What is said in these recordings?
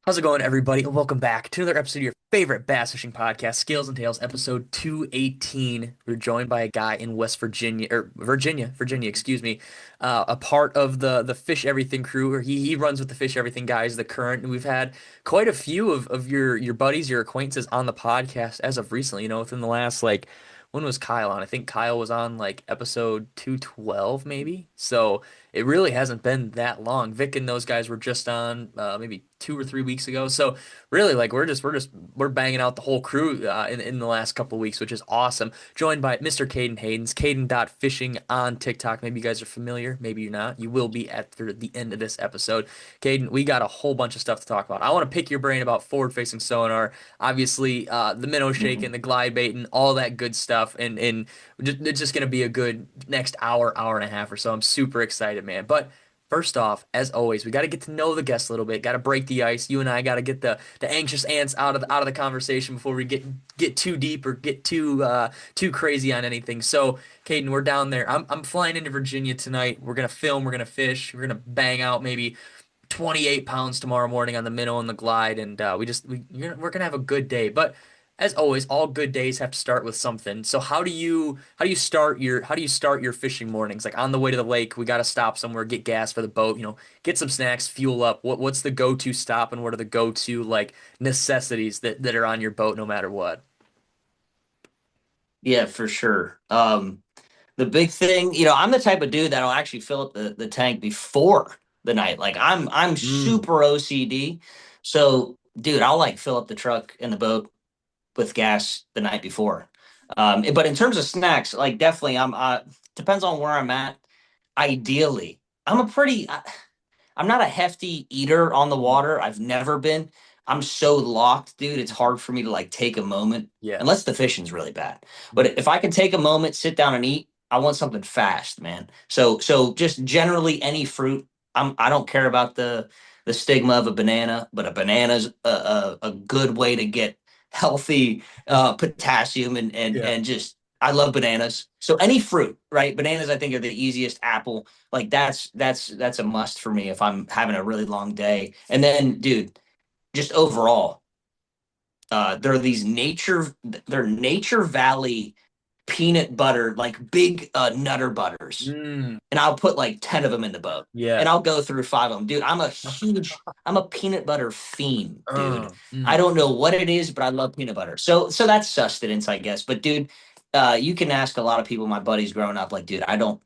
How's it going, everybody? And welcome back to another episode of your favorite bass fishing podcast, Scales and Tails, episode 218. We're joined by a guy in West Virginia, or Virginia, excuse me, a part of the Fish Everything crew, or he runs with the Fish Everything guys, the current, and we've had quite a few of your buddies, your acquaintances on the podcast as of recently, within the last when was Kyle on? I think Kyle was on like episode 212 maybe. So it really hasn't been that long. Vic and those guys were just on maybe 2 or 3 weeks ago. So really, like we're banging out the whole crew in the last couple of weeks, which is awesome. Joined by Mr. Caden.Haines, Caden.fishing on TikTok. Maybe you guys are familiar, maybe you're not. You will be after the end of this episode. Caden, we got a whole bunch of stuff to talk about. I want to pick your brain about forward-facing sonar, obviously the minnow shaking, the glide baiting, all that good stuff, and it's just gonna be a good next hour and a half or so. I'm super excited, man. But first off, as always, we got to get to know the guests a little bit. Got to break the ice. You and I got to get the anxious ants out of the conversation before we get too deep or get too crazy on anything. So, Caden, we're down there. I'm flying into Virginia tonight. We're gonna film. We're gonna fish. We're gonna bang out maybe 28 pounds tomorrow morning on the minnow and the glide, and we're gonna have a good day. But as always, all good days have to start with something. So how do you start your fishing mornings? Like on the way to the lake, we got to stop somewhere, get gas for the boat, get some snacks, fuel up. What's the go-to stop, and what are the go-to like necessities that are on your boat no matter what? Yeah, for sure. The big thing, I'm the type of dude that'll actually fill up the tank before the night. Like I'm Mm. super OCD. So, dude, I'll like fill up the truck and the boat with gas the night before. But in terms of snacks, like definitely depends on where I'm at. Ideally, I'm not a hefty eater on the water. I've never been. I'm so locked, dude. It's hard for me to like take a moment Yeah. unless the fishing's really bad. But Mm. if I can take a moment, sit down and eat, I want something fast, man. So just generally any fruit. I don't care about the stigma of a banana, but a banana's a good way to get healthy potassium Yeah. and just I love bananas. So any fruit, right? Bananas I think are the easiest. Apple, like that's a must for me if I'm having a really long day. And then, dude, just overall, there are they're Nature Valley peanut butter, like big nutter butters, Mm. and I'll put like 10 of them in the boat, and Yeah. I'll go through five of them, dude. I'm a peanut butter fiend, dude. I Mm. don't know what it is, but I love peanut butter. So that's sustenance, I guess. But dude, you can ask a lot of people, my buddies growing up, like, dude, I don't.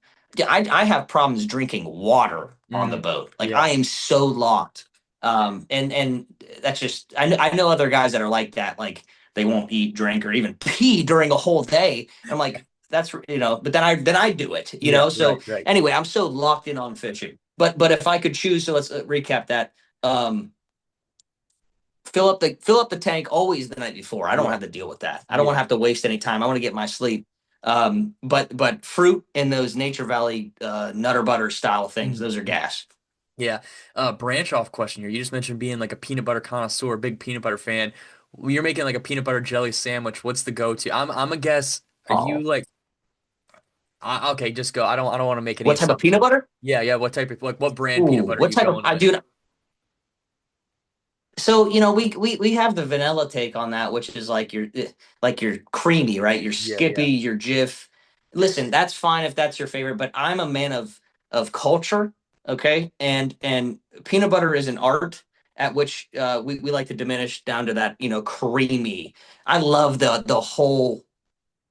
I have problems drinking water on the Mm. boat. Like Yeah. I am so locked. And that's just I know other guys that are like that. Like they won't eat, drink, or even pee during a whole day. I'm like, that's but then I do it, Yeah. Right. So Right. anyway, I'm so locked in on fishing. But if I could choose, so let's recap that. Um, fill up the tank always the night before. I don't Yeah. have to deal with that. I don't want Yeah. to have to waste any time. I want to get my sleep. But fruit and those Nature Valley Nutter Butter style things, Mm. those are gas. Yeah. Branch off question here. You just mentioned being like a peanut butter connoisseur, big peanut butter fan. When you're making like a peanut butter jelly sandwich, what's the go-to? I'm a guess. Are you Oh, like okay, just go. I don't want to make any what type of peanut assumptions. butter? Yeah, yeah. What type of like what brand peanut Ooh, butter are what you type of going I with? do. So we have the vanilla take on that, which is like your creamy, right? Your Yeah, Skippy, yeah. your Jif. Listen, that's fine if that's your favorite, but I'm a man of culture, okay? And peanut butter is an art at which we like to diminish down to that, creamy. I love the whole.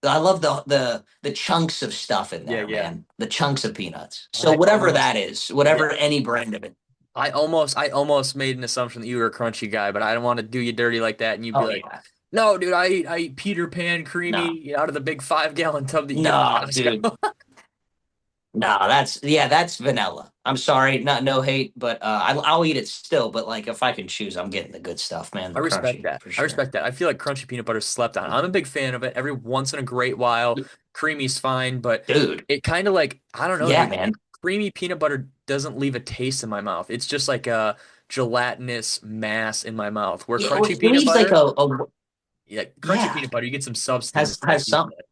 I love the chunks of stuff in Yeah, there, yeah. man. The chunks of peanuts. So I whatever almost that is, yeah. whatever any brand of it. I almost made an assumption that you were a crunchy guy, but I don't want to do you dirty like that and you'd be Oh like, yeah. no, dude, I eat Peter Pan No. creamy out of the big 5 gallon tub that you get from No, dude. Costco. No, that's vanilla. I'm sorry, not no hate, but I'll eat it still. But like, if I can choose, I'm getting the good stuff, man. I The respect crunchy that. for I sure. respect that. I feel like crunchy peanut butter is slept on. I'm a big fan of it. Every once in a great while, creamy's fine, but Dude. it kind of like, I don't know, Yeah, dude. man. Creamy peanut butter doesn't leave a taste in my mouth. It's just like a gelatinous mass in my mouth. Where Yeah, well, crunchy it peanut needs like butter, a crunchy yeah, peanut butter, you get some substance, like has you some. said.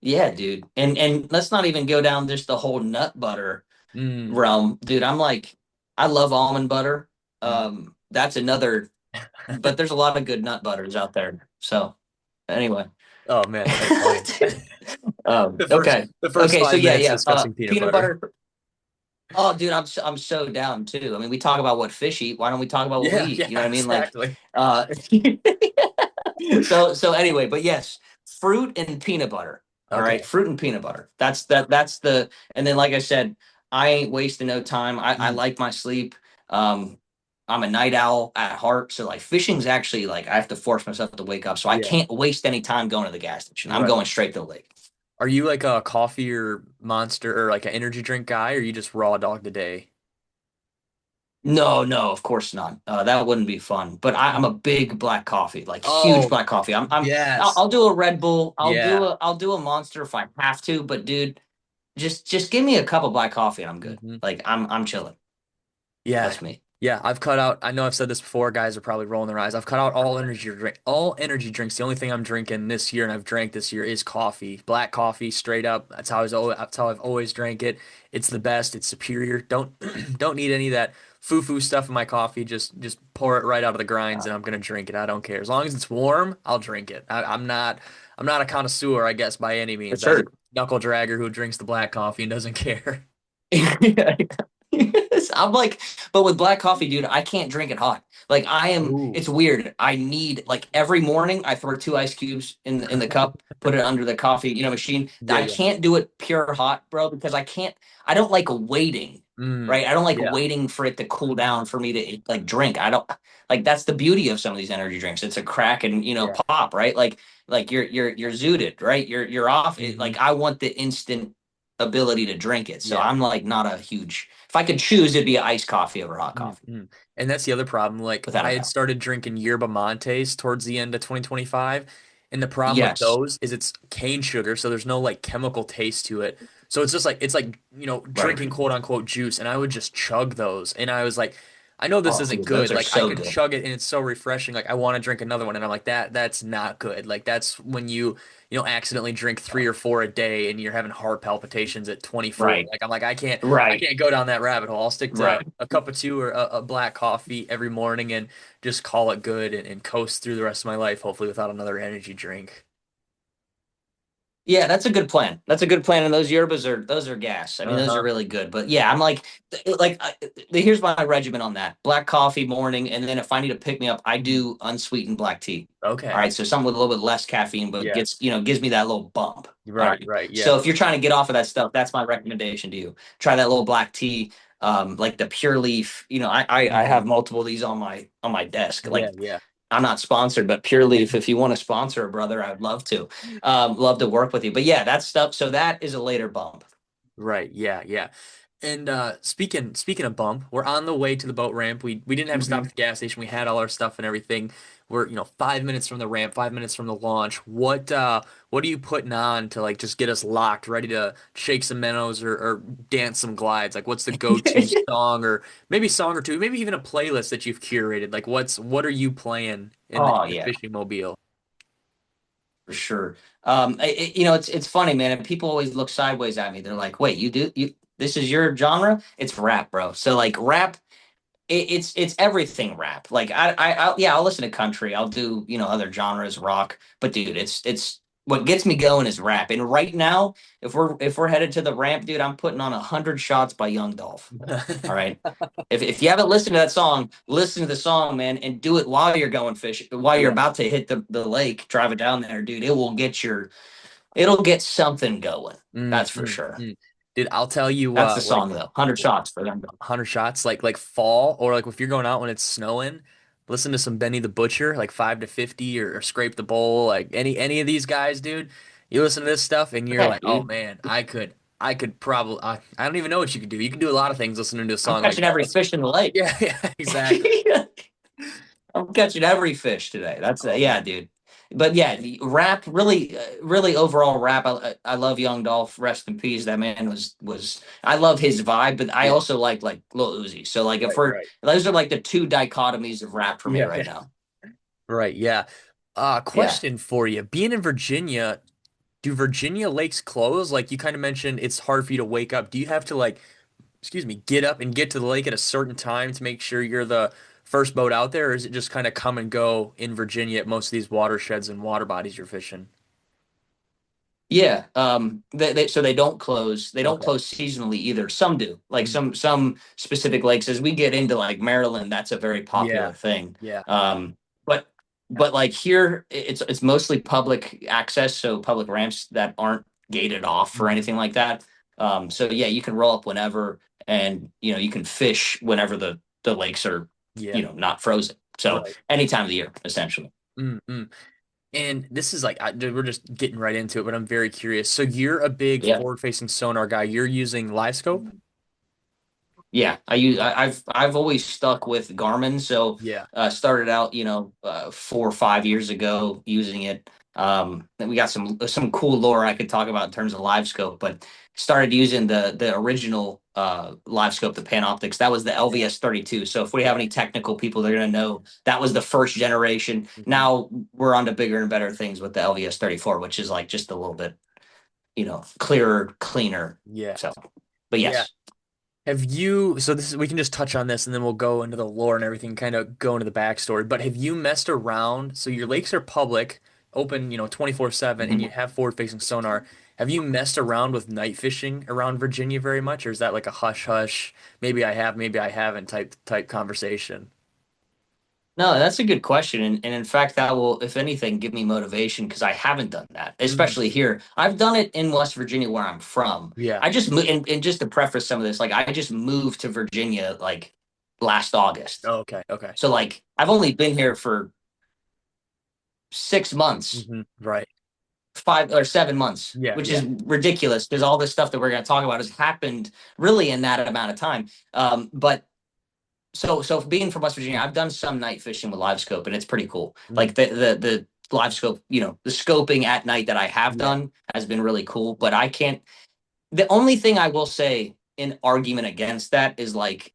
Yeah, dude. And let's not even go down just the whole nut butter Mm, realm, dude. I love almond butter. mm. that's another. But there's a lot of good nut butters out there. So anyway, Oh man, that's funny. The first okay, the first okay. So five yeah, minutes yeah. discussing peanut Peanut butter. butter. Oh, dude, I'm so down too. I mean, we talk about what fish eat. Why don't we talk about what we Yeah, eat? You know yeah, what I mean? Like, exactly. uh, so anyway, but yes, fruit and peanut butter. All right, Okay. fruit and peanut butter. That's the. And then, like I said, I ain't wasting no time. I Mm, like my sleep. Um, I'm a night owl at heart, so like fishing's actually like I have to force myself to wake up, so I yeah, can't waste any time going to the gas station. I'm right. going straight to the lake. Are you like a coffee or monster or like an energy drink guy, or you just raw dog the day? No, no, of course not. That wouldn't be fun. But I'm a big black coffee, like huge Oh, black coffee. yes. I'll do a Red Bull. Yeah. I'll do a Monster if I have to. But dude, just give me a cup of black coffee and I'm good. hmm Like I'm chilling. Yeah. That's me. Yeah, I've cut out. I know I've said this before. Guys are probably rolling their eyes. I've cut out all energy drinks. The only thing I'm drinking this year and I've drank this year is coffee, black coffee, straight up. That's how I've always drank it. It's the best. It's superior. Don't don't need any of that foo-foo stuff in my coffee. Just pour it right out of the grinds Uh, and I'm gonna drink it. I don't care. As long as it's warm, I'll drink it. I'm not a connoisseur, I guess, by any for means. I'm sure. just a knuckle dragger who drinks the black coffee and doesn't care. Yes, I'm like, but with black coffee, dude, I can't drink it hot. Like I am, Ooh. it's weird. I need like every morning I throw two ice cubes in the cup, put it under the coffee, machine. Yeah, I yeah. can't do it pure hot, bro, because I don't like waiting, Mm, right? I don't like yeah. waiting for it to cool down for me to like drink. I don't like that's the beauty of some of these energy drinks. It's a crack and Yeah. pop, right? Like you're zooted, right? You're off. hmm Like I want the instant ability to drink it. So Yeah. I'm like not a huge. If I could choose, it'd be iced coffee over hot coffee, Mm-hmm. And that's the other problem. Like without a I had doubt. started drinking yerba mates towards the end of 2025, and the problem with Yes, those is it's cane sugar, so there's no like chemical taste to it. So it's just like it's like, right. drinking quote unquote juice, and I would just chug those. And I was like, I know this Oh, isn't dude, those good. are Like I so could good. chug it and it's so refreshing. Like I want to drink another one, and I'm like that's not good. Like that's when accidentally drink three or four a day and you're having heart palpitations at 24. Right, Like I'm like I right, can't go down that rabbit hole. I'll stick to right. a cup of two or a black coffee every morning and just call it good and coast through the rest of my life, hopefully without another energy drink. Yeah, that's a good plan. That's a good plan, and those are gas. I mean, those are Uh-huh. really good. But yeah, I'm here's my regimen on that: black coffee morning, and then if I need to pick me up, I Mhm. do unsweetened black tea. All Okay. right, so something with a little bit less caffeine, but Yeah. gives me that little bump. All Right, right, right. so Yeah. if you're trying to get off of that stuff, that's my recommendation to you. Try that little black tea, like the pure leaf. I Mhm. have multiple of these on my desk. Yeah, Like yeah. I'm not sponsored, but Pure Leaf, if you want to sponsor a brother, I'd love to work with you. But yeah, that's stuff. So that is a later bump. Right. Yeah, yeah. And speaking of bump, we're on the way to the boat ramp. We didn't have to stop Mhm. at the gas station. We had all our stuff and everything. We're, 5 minutes from the ramp, 5 minutes from the launch. What are you putting on to like just get us locked, ready to shake some minnows or dance some glides? Like what's the go-to song or maybe song or two, maybe even a playlist that you've curated? Like what are you playing in Oh the yeah, fishing mobile? for sure. It's funny, man, and people always look sideways at me. They're like, "Wait, you this is your genre? It's rap, bro." So like rap, it's everything rap. Like I'll listen to country. I'll do other genres, rock. But dude, it's what gets me going is rap. And right now, if we're headed to the ramp, dude, I'm putting on 100 shots by Young Dolph. All right. If you haven't listened to that song, listen to the song, man, and do it while you're going fishing, while you're Yeah. about to hit the lake, drive it down there, dude. It'll get something going. Mm, That's for mm, sure. mm. Dude, I'll tell you That's the what, song though. 100 shots for them. 100 shots, like fall, or like if you're going out when it's snowing, listen to some Benny the Butcher, like 5 to 50 or Scrape the Bowl, like any of these guys, dude. You listen to this stuff and you're Heck, like, oh dude. man, I could probably, I don't even know what you could do. You can do a lot of things listening to a I'm song like catching that. every Let's, fish in the lake. yeah, yeah, exactly. I'm catching every fish today. Oh Yeah, man. dude. But yeah, the rap really, really overall rap. I love Young Dolph. Rest in peace. That man was. I love his vibe, but I Yeah, also like Lil Uzi. So like if right, we're right. those are like the two dichotomies of rap for me Yeah, right yeah. now. Right, yeah. Yeah. Question for you. Being in Virginia, do Virginia lakes close? Like you kind of mentioned, it's hard for you to wake up. Do you have to like, excuse me, get up and get to the lake at a certain time to make sure you're the first boat out there, or is it just kind of come and go in Virginia at most of these watersheds and water bodies you're fishing? Yeah, so they don't close. They don't Okay. close seasonally either. Some do, like Mm. some specific lakes. As we get into like Maryland, that's a very Yeah. popular thing. Yeah. But like here, it's mostly public access, so public ramps that aren't gated off or Mhm. anything like that. So yeah, you can roll up whenever, and you can fish whenever the lakes are Yeah. not frozen. So Right. any time of the year, essentially. Mm-mm. And this is like we're just getting right into it, but I'm very curious. So you're a big Yeah. forward-facing sonar guy. You're using live scope? Yeah, I've always stuck with Garmin. So Yeah. started out 4 or 5 years ago using it. Then we got some cool lore I could talk about in terms of live scope, but started using the original live scope, the Panoptics. That was the Yeah. LVS 32. So if we have Yeah. any technical people, they're gonna know that was the first generation. Hmm. Now we're on to bigger and better things with the LVS 34, which is like just a little bit clearer, cleaner. Yeah. So, but Yeah. yes. Have you, so this is, we can just touch on this and then we'll go into the lore and everything, kind of go into the backstory. But have you messed around? So your lakes are public, open, 24/7, and you Mhm. have forward-facing sonar. Have you messed around with night fishing around Virginia very much, or is that like a hush hush, maybe I have, maybe I haven't type conversation? No, that's a good question. And in fact, that will, if anything, give me motivation because I haven't done that, Mm. especially here. I've done it in West Virginia where I'm from. Yeah. I just moved, and just to preface some of this, like I just moved to Virginia like last August. Oh, okay. Okay. So like I've only been here for 6 months, Right. 5 or 7 months, Yeah. which Yeah. is ridiculous because all this stuff that we're going to talk about has happened really in that amount of time. But so being from West Virginia, I've done some night fishing with live scope, and it's pretty cool. Mm. Like the live scope, the scoping at night that I have Yeah. done has been really cool. But I can't. The only thing I will say in argument against that is like,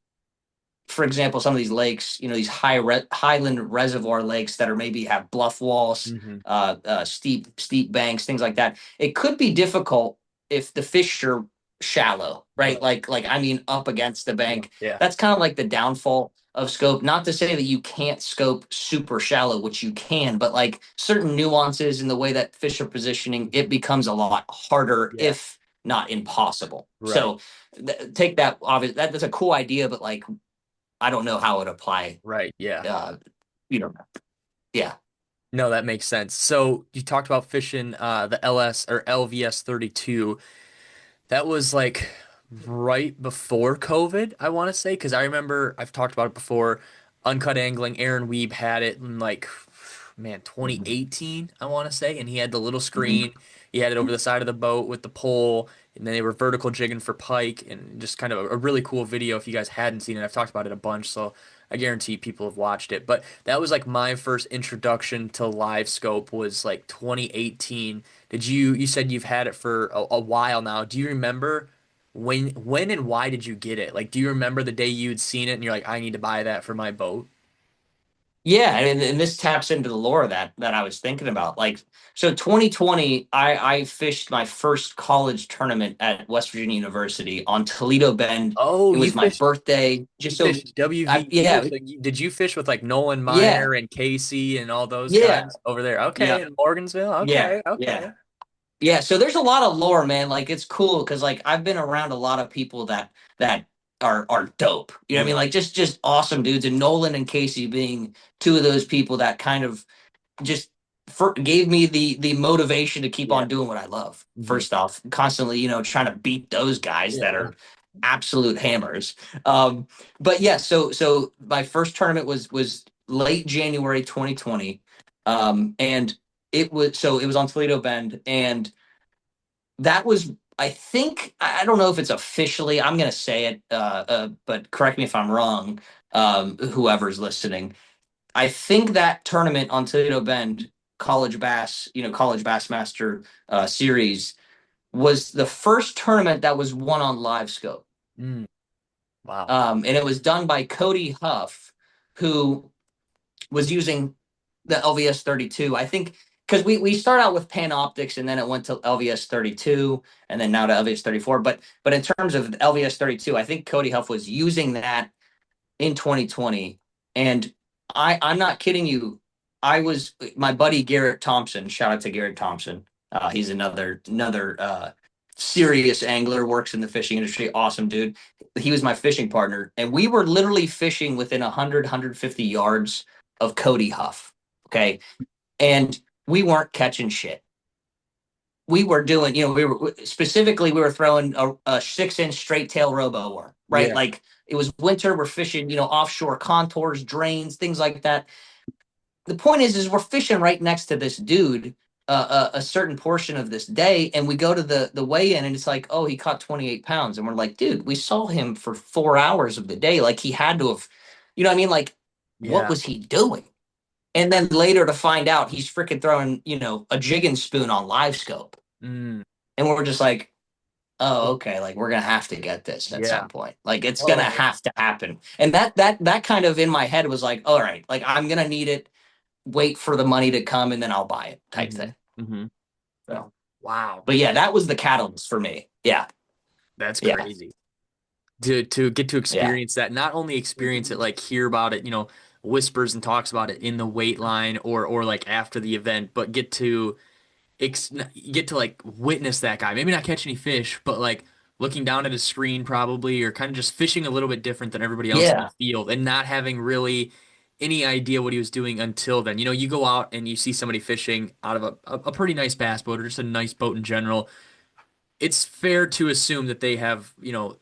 for example, some of these lakes, these highland reservoir lakes that are maybe have bluff walls, Hmm. steep banks, things like that. It could be difficult if the fish are shallow, right? Right. Like I mean, up against the Yeah. bank. Yeah. That's kind of like the downfall of scope. Not to say that you can't scope super shallow, which you can, but like certain nuances in the way that fish are positioning, it becomes a lot harder, Yeah. if not impossible. Right. So take that obvious. That's a cool idea, but like I don't know how it apply. Right. Yeah. Uh, you know, yeah. No, that makes sense. So you talked about fishing the LS or LVS 32. That was like right before COVID, I want to say, because I remember I've talked about it before. Uncut Angling, Aaron Weeb had it in like, man, Mhm. 2018, I want to say, and he had the little Mhm. screen. He had it over the side of the boat with the pole, and then they were vertical jigging for pike, and just kind of a really cool video if you guys hadn't seen it. I've talked about it a bunch, so I guarantee people have watched it. But that was like my first introduction to live scope was like 2018. You said you've had it for a while now. Do you remember when and why did you get it? Like, do you remember the day you'd seen it and you're like, I need to buy that for my boat? Yeah, and this taps into the lore that I was thinking about. Like, so 2020, I fished my first college tournament at West Virginia University on Toledo Bend. Oh, It was my birthday. you Just so fished WVU. yeah, So did you fish with like Nolan yeah, Meyer and Casey and all those yeah, guys over there? yeah, Okay, in Morgansville. yeah, Okay, yeah. okay. Yeah, so there's a lot of lore, man. Like it's cool because like I've been around a lot of people that are dope. You know what I mean? Yeah, Like just awesome dudes. And Nolan and Casey being two of those people that kind of just gave me the motivation to keep yeah. on doing what I love. Hmm. First off, constantly, trying to beat those guys that Yeah. are absolute hammers. Um, but yeah, so my first tournament was late January 2020. And it was on Toledo Bend, and that was I think I don't know if it's officially. I'm gonna say it, but correct me if I'm wrong. Whoever's listening, I think that tournament on Toledo Bend, College Bass Master Series, was the first tournament that was won on live scope. Mm, wow. And it was done by Cody Huff, who was using the LVS 32. I think because we start out with Panoptics and then it went to LVS 32 and then now to LVS 34. But in terms of LVS 32, I think Cody Huff was using that in 2020. And I'm not kidding you. I was my buddy Garrett Thompson. Shout out to Garrett Thompson. He's another serious angler. Works in the fishing industry. Awesome dude. He was my fishing partner, and we were literally fishing within 150 yards of Cody Huff. Okay, and we weren't catching shit. We were doing, we were specifically we were throwing a 6-inch straight tail robo worm, right? Yeah. Like it was winter. We're fishing, offshore contours, drains, things like that. The point is we're fishing right next to this dude a certain portion of this day, and we go to the weigh in, and it's like, oh, he caught 28 pounds, and we're like, dude, we saw him for 4 hours of the day, like he had to have, what I mean, like what Yeah. was he doing? And then later to find out he's freaking throwing, a jigging spoon on live scope, Mm, and we're just like, oh, okay, like we're gonna have to get this at yeah. some point. Like it's gonna Oh. have to happen. And that kind of in my head was like, all right, like I'm gonna need it, wait for the money to come and then I'll buy it type Hmm. thing. Hmm. So Wow. but yeah, that was the catalyst for me. Yeah. That's Yeah. crazy. To get to Yeah. experience that, not only experience it, like hear about it, whispers and talks about it in the weight line or like after the event, but ex get to like witness that guy. Maybe not catch any fish, but like looking down at his screen probably, or kind of just fishing a little bit different than everybody else in the Yeah. field and not having really any idea what he was doing until then. You go out and you see somebody fishing out of a pretty nice bass boat or just a nice boat in general. It's fair to assume that they have,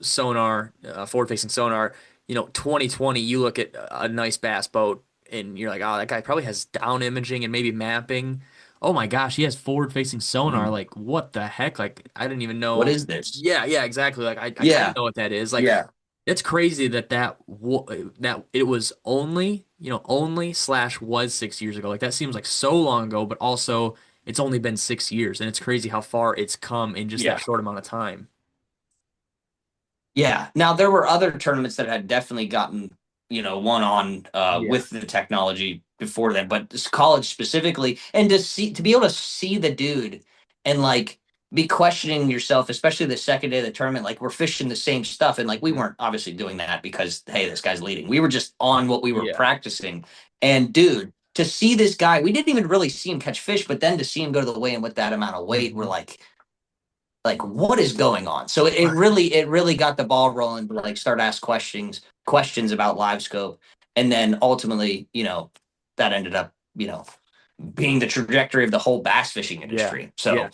sonar, forward-facing sonar. 2020, you look at a nice bass boat and you're like, oh, that guy probably has down imaging and maybe mapping. Oh my gosh, he has forward-facing sonar. Mhm. Like, what the heck? Like, I didn't even What know. is this? Yeah, yeah, exactly. Like, I kind of Yeah. know what that is. Like, Yeah. it's crazy that it was only slash was 6 years ago. Like, that seems like so long ago, but also it's only been 6 years, and it's crazy how far it's come in just that Yeah. short amount of time. Yeah. Now there were other tournaments that had definitely gotten, one on Yeah. with the technology before then, but this college specifically, and to be able to see the dude and like be questioning yourself, especially the second day of the tournament, like we're fishing the same stuff, and like we weren't obviously doing that because hey, this guy's leading. We were just on what we were Yeah. practicing, and dude. To see this guy, we didn't even really see him catch fish, but then to see him go to the weigh-in with that amount of weight, we're Hmm. like what is going on? So it really got the ball rolling to like start ask questions about live scope, and then ultimately that ended up being the trajectory of the whole bass fishing Yeah. industry. Yeah. So pretty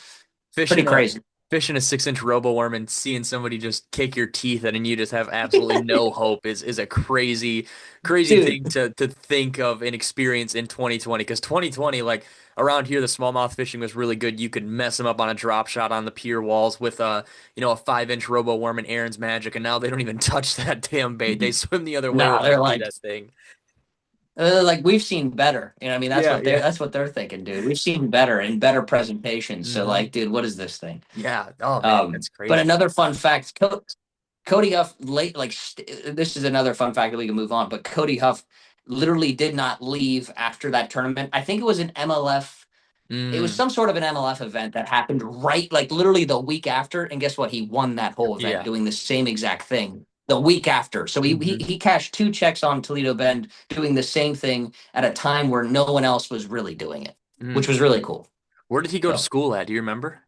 Fishing a crazy. fishing a 6-inch robo worm and seeing somebody just kick your teeth in and you just have absolutely no hope is a crazy Dude, thing to think of and experience in 2020. Because 2020, like around here, the smallmouth fishing was really good. You could mess them up on a drop shot on the pier walls with a 5-inch robo worm and Aaron's Magic, and now they don't even touch that damn bait. They swim the other way no, when they they're see like that thing. we've seen better. I mean Yeah, yeah. that's what they're thinking, dude. We've seen better and better presentations. So Hmm. like, dude, what is this thing? Yeah. Oh man, that's But crazy. another fun fact, Cody Huff this is another fun fact that we can move on. But Cody Huff literally did not leave after that tournament. I think it was an MLF. It was Mm, some sort of an MLF event that happened right, like literally the week after. And guess what? He won that whole event yeah. doing the same exact thing the week after. So he he, Hmm. he cashed two checks on Toledo Bend doing the same thing at a time where no one else was really doing it, which Mm. was really cool. Where did he go to So school at? Do you remember?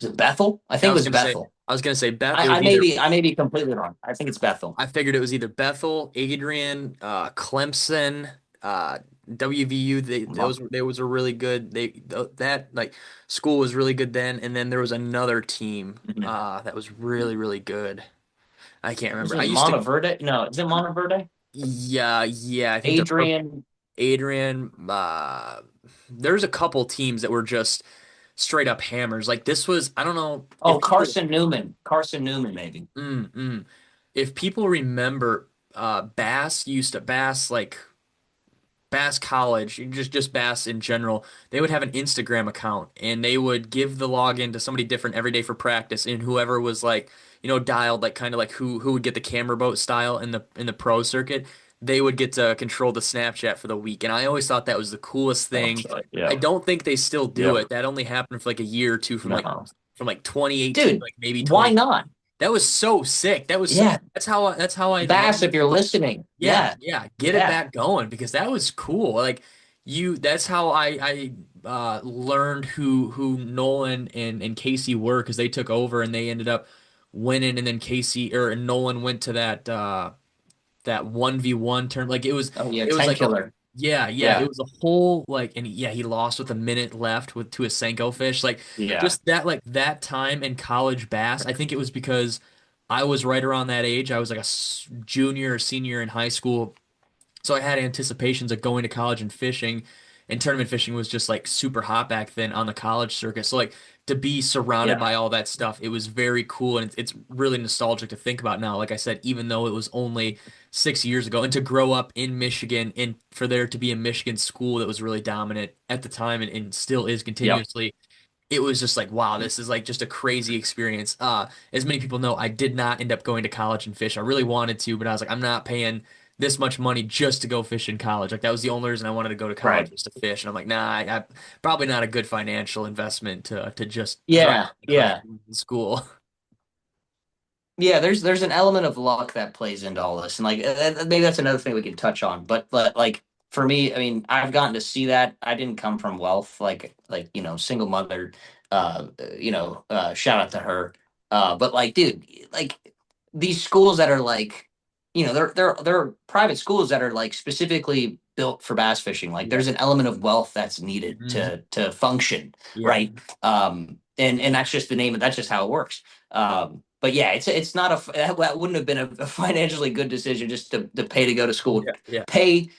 is it Bethel? I Yeah, think it was Bethel. I was gonna say Beth. It I, was I may either be I may be completely wrong. I think it's Bethel. I figured it was either Bethel, Adrian, Clemson, WVU. Those were really good. That like school was really good then, and then there was another team Mhm. that was really good. I can't Was remember. I it used to. Monteverde? No, is it Monteverde? Yeah, yeah. I think they're Adrian. Adrian. There's a couple teams that were just straight up hammers. Like this was. I don't know Oh, if people. Carson Newman. Carson Newman, maybe. Mm. If people remember, Bass like Bass College, just Bass in general, they would have an Instagram account and they would give the login to somebody different every day for practice, and whoever was like, dialed like kind of like who would get the camera boat style in the pro circuit, they would get to control the Snapchat for the week. And I always thought that was the coolest Oh, thing. I yeah. don't think they still do Yep. it. That only happened for like a year or two from like No. from like 2018 Dude, like maybe why 20. not? That was so sick. That was so, Yeah, that's how I Bass, learned. if you're listening. Yeah, Yeah, yeah, get it yeah. back going because that was cool. Like that's how I learned who Nolan and Casey were because they took over and they ended up winning, and then Casey or Nolan went to that 1v1 turn. Like Oh yeah, it was 10 like a killer. yeah, yeah, it Yeah, was a whole like and yeah, he lost with a minute left with to a Senko fish. Like yeah, just that like that time in college bass, I think it was because I was right around that age. I was like a junior or senior in high school, so I had anticipations of going to college and fishing, and tournament fishing was just like super hot back then on the college circuit. So like to be surrounded yeah, by all that stuff, it was very cool, and it's really nostalgic to think about now. Like I said, even though it was only 6 years ago, and to grow up in Michigan, and for there to be a Michigan school that was really dominant at the time and still is yep, continuously, it was just like, wow, this is like just a crazy experience. As many people know, I did not end up going to college and fish. I really wanted to, but I was like, I'm not paying this much money just to go fish in college. Like that was the only reason I wanted to go to college right. was to fish. And I'm like, nah, probably not a good financial investment to just drop Yeah, a couple yeah. in school. Yeah, there's an element of luck that plays into all this, and like maybe that's another thing we can touch on. But like for me, I mean, I've gotten to see that. I didn't come from wealth, like single mother. Shout out to her. But like, dude, like these schools that are like, they're private schools that are like specifically built for bass fishing. Like, Yeah. there's an element of wealth that's needed Mhm. to function, Yeah. right? And that's just the name of that's just how it works. But yeah, it's not that wouldn't have been a financially good decision just to pay to go to school, Yeah. Yeah. pay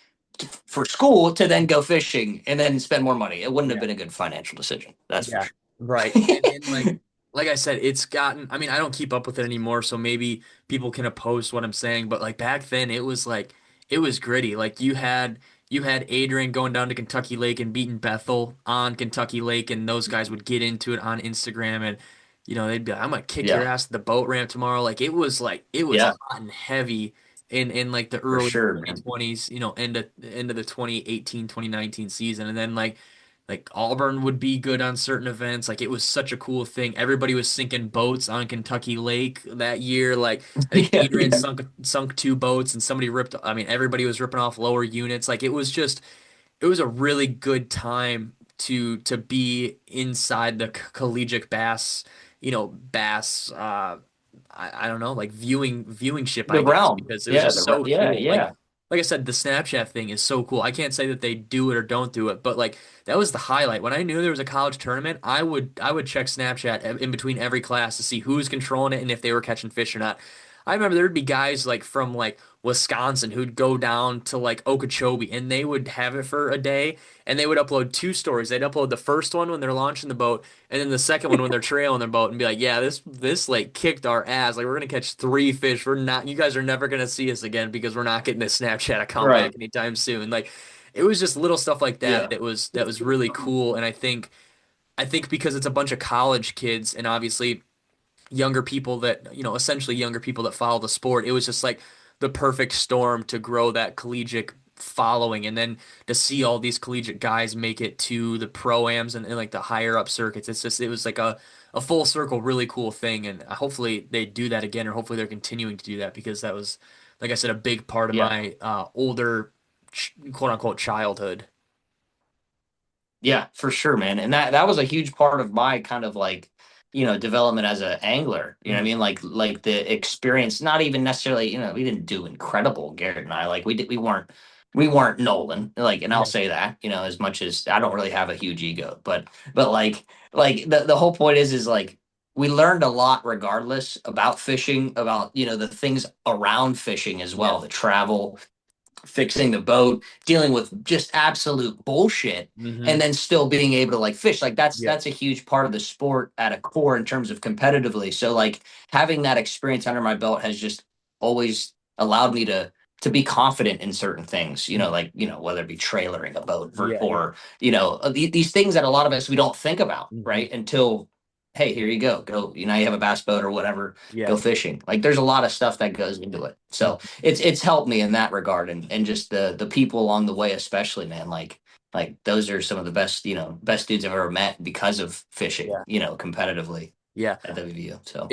for school to then go fishing and then spend more money. It wouldn't have Yeah. been a good financial decision. That's for Yeah, sure. right. And like I said, it's gotten, I mean, I don't keep up with it anymore, so maybe people can oppose what I'm saying, but like back then it was like it was gritty. Like you had Adrian going down to Kentucky Lake and beating Bethel on Kentucky Lake, and those guys would get into it on Instagram, and they'd be like, I'm gonna kick your Yeah, ass at the boat ramp tomorrow. Like it was yeah, hot and heavy in like the for early sure, man. 2020s, end of the 2018 2019 season, and then like Auburn would be good on certain events. Like it was such a cool thing. Everybody was sinking boats on Kentucky Lake that year. Like I think Yeah, Adrian yeah, sunk two boats and somebody ripped. I mean, everybody was ripping off lower units. Like it was a really good time to be inside the collegiate bass, bass. I don't know, like viewing ship, I the guess, realm. because it was Yeah, just so yeah, cool. Like yeah, like I said, the Snapchat thing is so cool. I can't say that they do it or don't do it, but like that was the highlight. When I knew there was a college tournament, I would check Snapchat in between every class to see who's controlling it and if they were catching fish or not. I remember there'd be guys like from like Wisconsin who'd go down to like Okeechobee and they would have it for a day and they would upload two stories. They'd upload the first one when they're launching the boat and then the second one when they're trailing their boat and be like, yeah, this like kicked our ass. Like we're gonna catch three fish. You guys are never gonna see us again because we're not getting this Snapchat account back right. anytime soon. Like it was just little stuff like that Yeah, that was really cool. And I think because it's a bunch of college kids and obviously younger people that, essentially younger people that follow the sport, it was just like the perfect storm to grow that collegiate following and then to see all these collegiate guys make it to the pro-ams and like the higher up circuits. It was like a full circle, really cool thing. And hopefully they do that again, or hopefully they're continuing to do that because that was, like I said, a big part of yeah. my older quote unquote childhood. Yeah, for sure, man. And that was a huge part of my kind of like, development as an angler. You know what I Mhm. mean? Like the experience, not even necessarily, we didn't do incredible, Garrett and I. Like we weren't Nolan. Like, and I'll Yeah. say that, as much as I don't really have a huge ego, but like the whole point is like we learned a lot regardless about fishing, about, the things around fishing as Yeah. well, the travel, fixing the boat, dealing with just absolute bullshit, Hmm. and then still being able to like fish. Like that's Yeah. that's a huge part of the sport at a core in terms of competitively. So like having that experience under my belt has just always allowed me to be confident in certain things, Mhm. like, whether it be trailering a boat Yeah. Yeah. or, these things that a lot of us we don't think about, Hmm. right? Until, hey, here you go, you have a bass boat or whatever, Yeah. go fishing. Like there's a lot of stuff that goes into it. So Mhm. it's helped me in that regard, and just the people along the way, especially, man. Like those are some of the best dudes I've ever met because of fishing, Yeah. competitively. Yeah. at WVU. So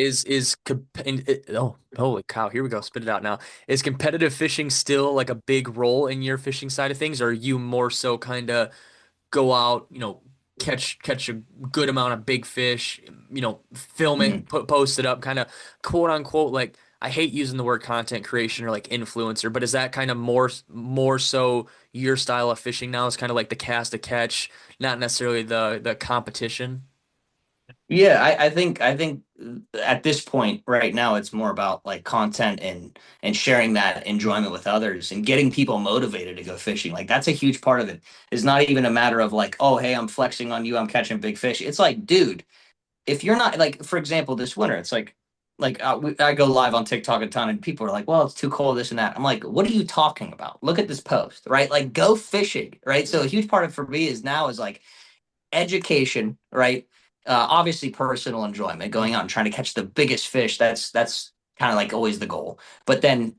Oh, holy cow, here we go. Spit it out now. Is competitive fishing still like a big role in your fishing side of things, or are you more so kind of go out, catch a good amount of big fish, film it, mhm. post it up, kind of quote unquote like I hate using the word content creation or like influencer, but is that kind of more so your style of fishing now is kind of like the cast to catch, not necessarily the competition? Yeah, I think at this point right now it's more about like content and sharing that enjoyment with others and getting people motivated to go fishing. Like that's a huge part of it. It's not even a matter of like, oh, hey, I'm flexing on you, I'm catching big fish. It's like, dude, if you're not like, for example, this winter, it's like I go live on TikTok a ton, and people are like, "Well, it's too cold, this and that." I'm like, "What are you talking about? Look at this post, right? Like, go fishing, right?" So a huge part of for me is now is like education, right? Obviously, personal enjoyment, going out and trying to catch the biggest fish. That's kind of like always the goal. But then,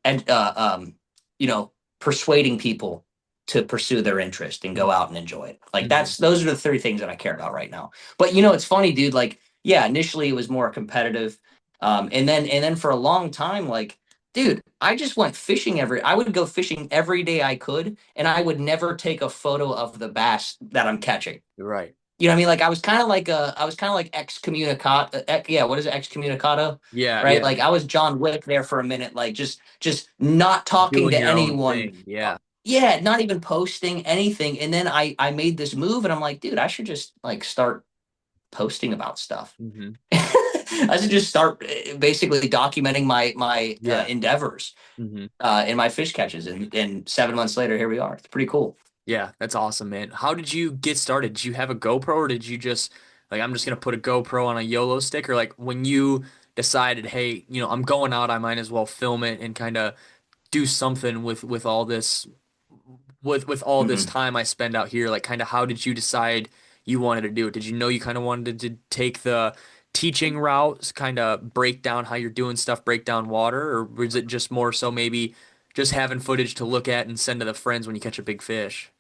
you know, persuading people to pursue their interest and go out and enjoy it. Like Mm-hmm. that's those are the three things that I care about right now. But it's funny, dude. Like, yeah, initially it was more competitive, and then for a long time, like, dude, I just went fishing I would go fishing every day I could, and I would never take a photo of the bass that I'm catching. Right. You know what I mean? Like I was kind of like excommunicado. Yeah, what is it? Excommunicado, Yeah, right? yeah. Like I was John Wick there for a minute, like just not talking Doing to your own anyone. thing. Yeah. Yeah, not even posting anything. And then I made this move, and I'm like, dude, I should just like start posting about stuff. Hmm. I should just start basically documenting my Yeah. endeavors Hmm. in my fish catches, and 7 months later, here we are. It's pretty cool. Yeah, that's awesome, man. How did you get started? Did you have a GoPro or did you just like I'm just gonna put a GoPro on a YOLO stick or like when you decided, hey, I'm going out, I might as well film it and kind of do something with all this with all this Mhm. time I spend out here, like kind of how did you decide you wanted to do it? Did you know you kind of wanted to take the teaching route, kind of break down how you're doing stuff, break down water, or was it just more so maybe just having footage to look at and send to the friends when you catch a big fish?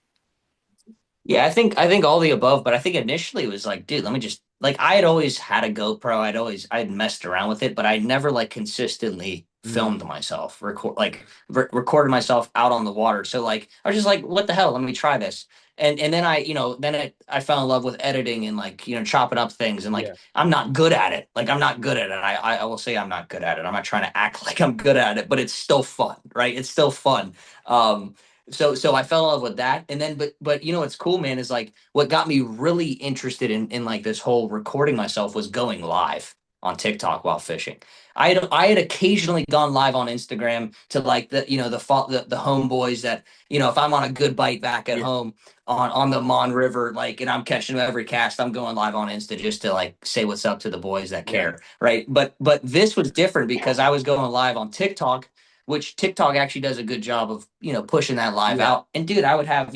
Yeah, I think all the above, but I think initially it was like, dude, let me just like I had always had a GoPro. I'd messed around with it, but I never like consistently filmed Mm, myself, recorded myself out on the water. So like I was just like, what the hell? Let me try this. And then I fell in love with editing and like, chopping up things and like yeah. I'm not good at it. Like I'm not good at it. I will say I'm not good at it. I'm not trying to act like I'm good at it, but it's still fun, right? It's still fun. Um, so I fell in love with that, and then but what's cool, man, is like what got me really interested in like this whole recording myself was going live on TikTok while fishing. I had occasionally gone live on Instagram to like the homeboys that if I'm on a good bite back at Yeah. home on the Mon River, like, and I'm catching every cast, I'm going live on Insta just to like say what's up to the boys that Yeah. care, right? But this was different because I was going live on TikTok, which TikTok actually does a good job of, pushing that live Yeah. out. And dude, I would have,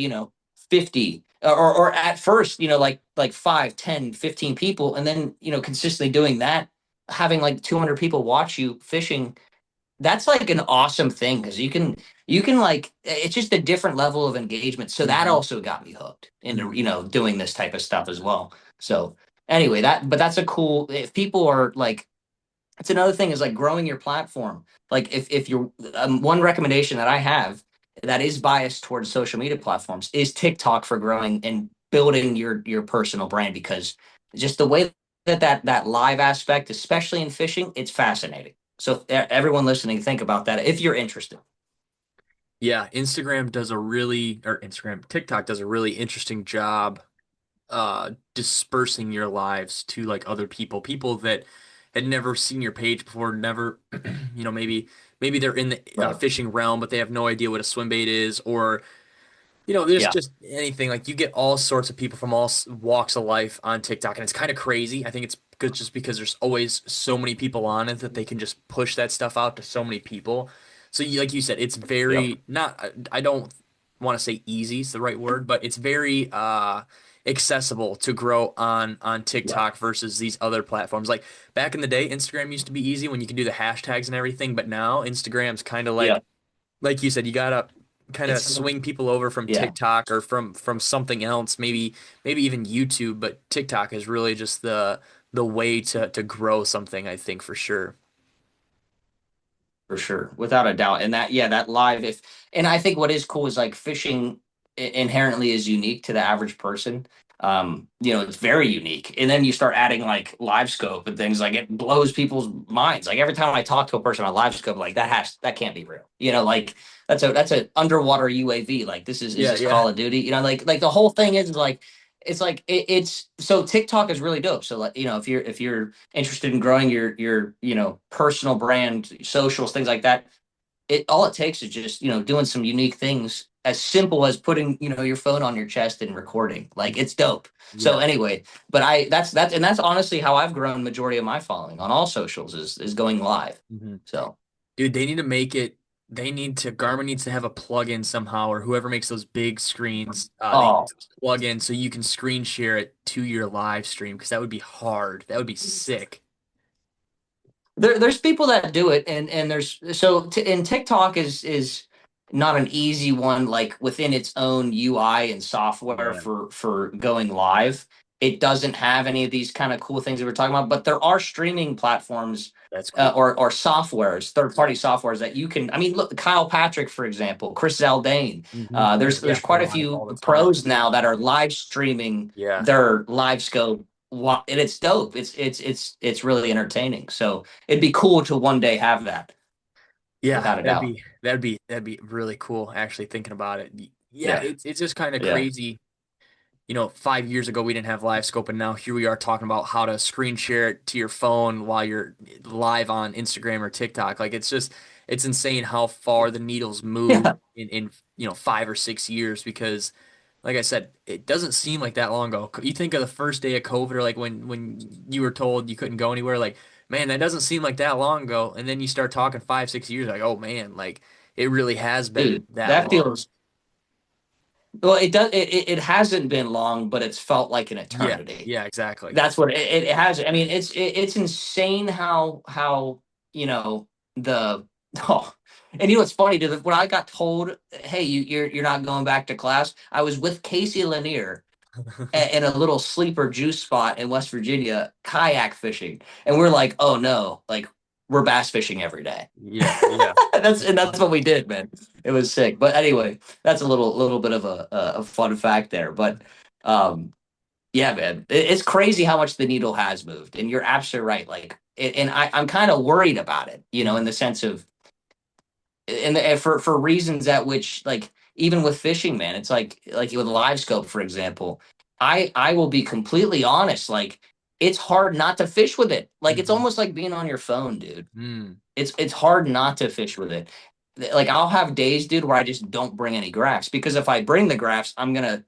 50 or at first, like 5, 10, 15 people. And then, consistently doing that, having like 200 people watch you fishing, that's like an awesome thing because you can like it's just a different level of engagement. So that Hmm. also got me hooked into, Hmm. doing this type of stuff as well. So anyway, that's a cool if people are like it's another thing is like growing your platform. Like if you're one recommendation that I have that is biased towards social media platforms is TikTok for growing and building your personal brand because just the way that live aspect, especially in fishing, it's fascinating. So everyone listening, think about that if you're interested. Yeah, TikTok does a really interesting job dispersing your lives to like other people that had never seen your page before, never maybe they're in the Right. fishing realm but they have no idea what a swim bait is or there's Yeah. just anything like you get all sorts of people from all walks of life on TikTok, and it's kind of crazy. I think it's good just because there's always so many people on it that they can just push that stuff out to so many people. So, like you said, it's Yep. very not. I don't want to say easy is the right word, but it's very accessible to grow on Yeah. TikTok versus these other platforms. Like back in the day, Instagram used to be easy when you could do the hashtags and everything, but now Instagram's kind of Yeah. like you said, you gotta kind of It's swing people over from yeah. TikTok or from something else, maybe even YouTube, but TikTok is really just the way to grow something, I think for sure. For sure, without a doubt. And that, yeah, that live, if, and I think what is cool is like fishing inherently is unique to the average person. It's very unique. And then you start adding like live scope and things, like it blows people's minds. Like every time I talk to a person on live scope, like that can't be real. Like that's a underwater UAV. Like is Yeah, this yeah. Call of Duty? Like the whole thing is like it's like it's so TikTok is really dope. So like, if you're interested in growing your personal brand, socials, things like that, it takes is just doing some unique things as simple as putting your phone on your chest and recording. Like it's dope. So Yeah. anyway, but I that's honestly how I've grown majority of my following on all socials is going live. Hmm. So Dude, they need to make it. They need to. Garmin needs to have a plug-in somehow, or whoever makes those big screens. They need oh, to plug in so you can screen share it to your live stream because that would be hard. That would be sick. there's people that do it, and and TikTok is not an easy one, like within its own UI and software Yeah, for going live. It doesn't have any of these kind of cool things that we're talking about, but there are streaming platforms, that's cool. or softwares, third party softwares that you can. I mean, look, Kyle Patrick, for example, Chris Zaldane. Yeah, There's yeah, there's they're quite a live few all the time. pros now that are live streaming Yeah, their live scope, and it's dope. It's really entertaining. So it'd be cool to one day have that, yeah, without a doubt. that'd be really cool. Actually, thinking about it, yeah, Yeah, it's just kind of yeah, crazy. 5 years ago we didn't have live scope, and now here we are talking about how to screen share it to your phone while you're live on Instagram or TikTok. Like it's insane how far the needles moved yeah. in 5 or 6 years because like I said, it doesn't seem like that long ago. You think of the first day of COVID or like when you were told you couldn't go anywhere, like man, that doesn't seem like that long ago. And then you start talking 5, 6 years, like, oh man, like it really has been Dude, that that long. feels well. It does. It hasn't been long, but it's felt like an Yeah, eternity. yeah, exactly. That's what it has. I mean, it's insane how you know the oh, and what's funny, dude? When I got told, hey, you're not going back to class, I was with Casey Lanier in a little sleeper juice spot in West Virginia, kayak fishing, and we're like, oh no, like we're bass fishing every day. Yeah, yeah. That's what we did, man. It was sick. But anyway, that's a little bit of a fun fact there. But um, yeah, man, it's crazy how much the needle has moved, and you're absolutely right. Like, and I'm kind of worried about it, in Mhm. the sense of, and for reasons at which, like, even with fishing, man, it's like with live scope, for example. I will be completely honest, like it's hard not to fish with it. Like it's Mhm. almost like being on your phone, dude. Mm. It's hard not to fish with it. Like I'll have days, dude, where I just don't bring any graphs, because if I bring the graphs, I'm gonna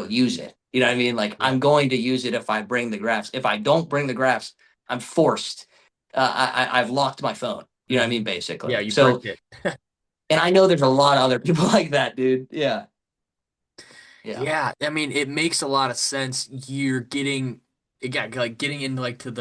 use it. You know what I mean? Like Yeah. I'm going to use it if I bring the graphs. If I don't bring the graphs, I'm forced. I've locked my phone. You know what I mean? Mhm. Yeah, Basically. you So, bricked it. and I know there's a lot of other people like that, dude. Yeah, yeah, Yeah, I mean, it makes a lot of sense. You're getting, again, like getting into like to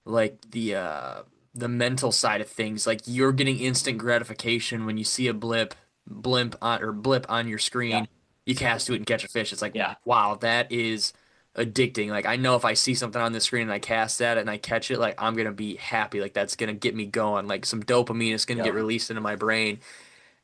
like the mental side of things. Like you're getting instant gratification when you see a blip on your yeah, screen. You cast to it and catch a fish. It's like, yeah, wow, that is addicting. Like I know if I see something on the screen and I cast at it and I catch it, like I'm gonna be happy. Like that's gonna get me going. Like some dopamine is gonna get yeah. released into my brain.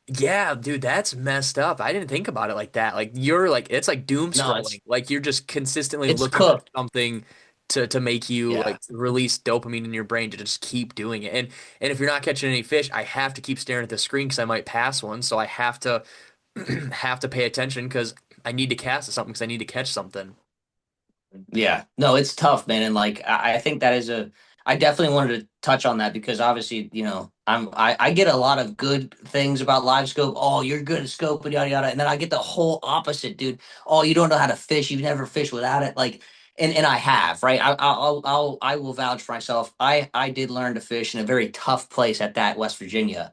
Yeah, dude, that's messed up. I didn't think about it like that. Like you're like it's like doom No, scrolling. Like you're just consistently it's looking for cooked. something to make you Yeah, like release dopamine in your brain to just keep doing it. And if you're not catching any fish, I have to keep staring at the screen because I might pass one. So I have to have to pay attention because I need to cast at something because I need to catch something. yeah. No, it's tough, man. And like I think that is a I definitely wanted to touch on that, because obviously, I get a lot of good things about live scope. Oh, you're good at scope and yada yada. And then I get the whole opposite, dude. Oh, you don't know how to fish. You've never fished without it. Like, and I have, right? I will vouch for myself. I did learn to fish in a very tough place at that, West Virginia,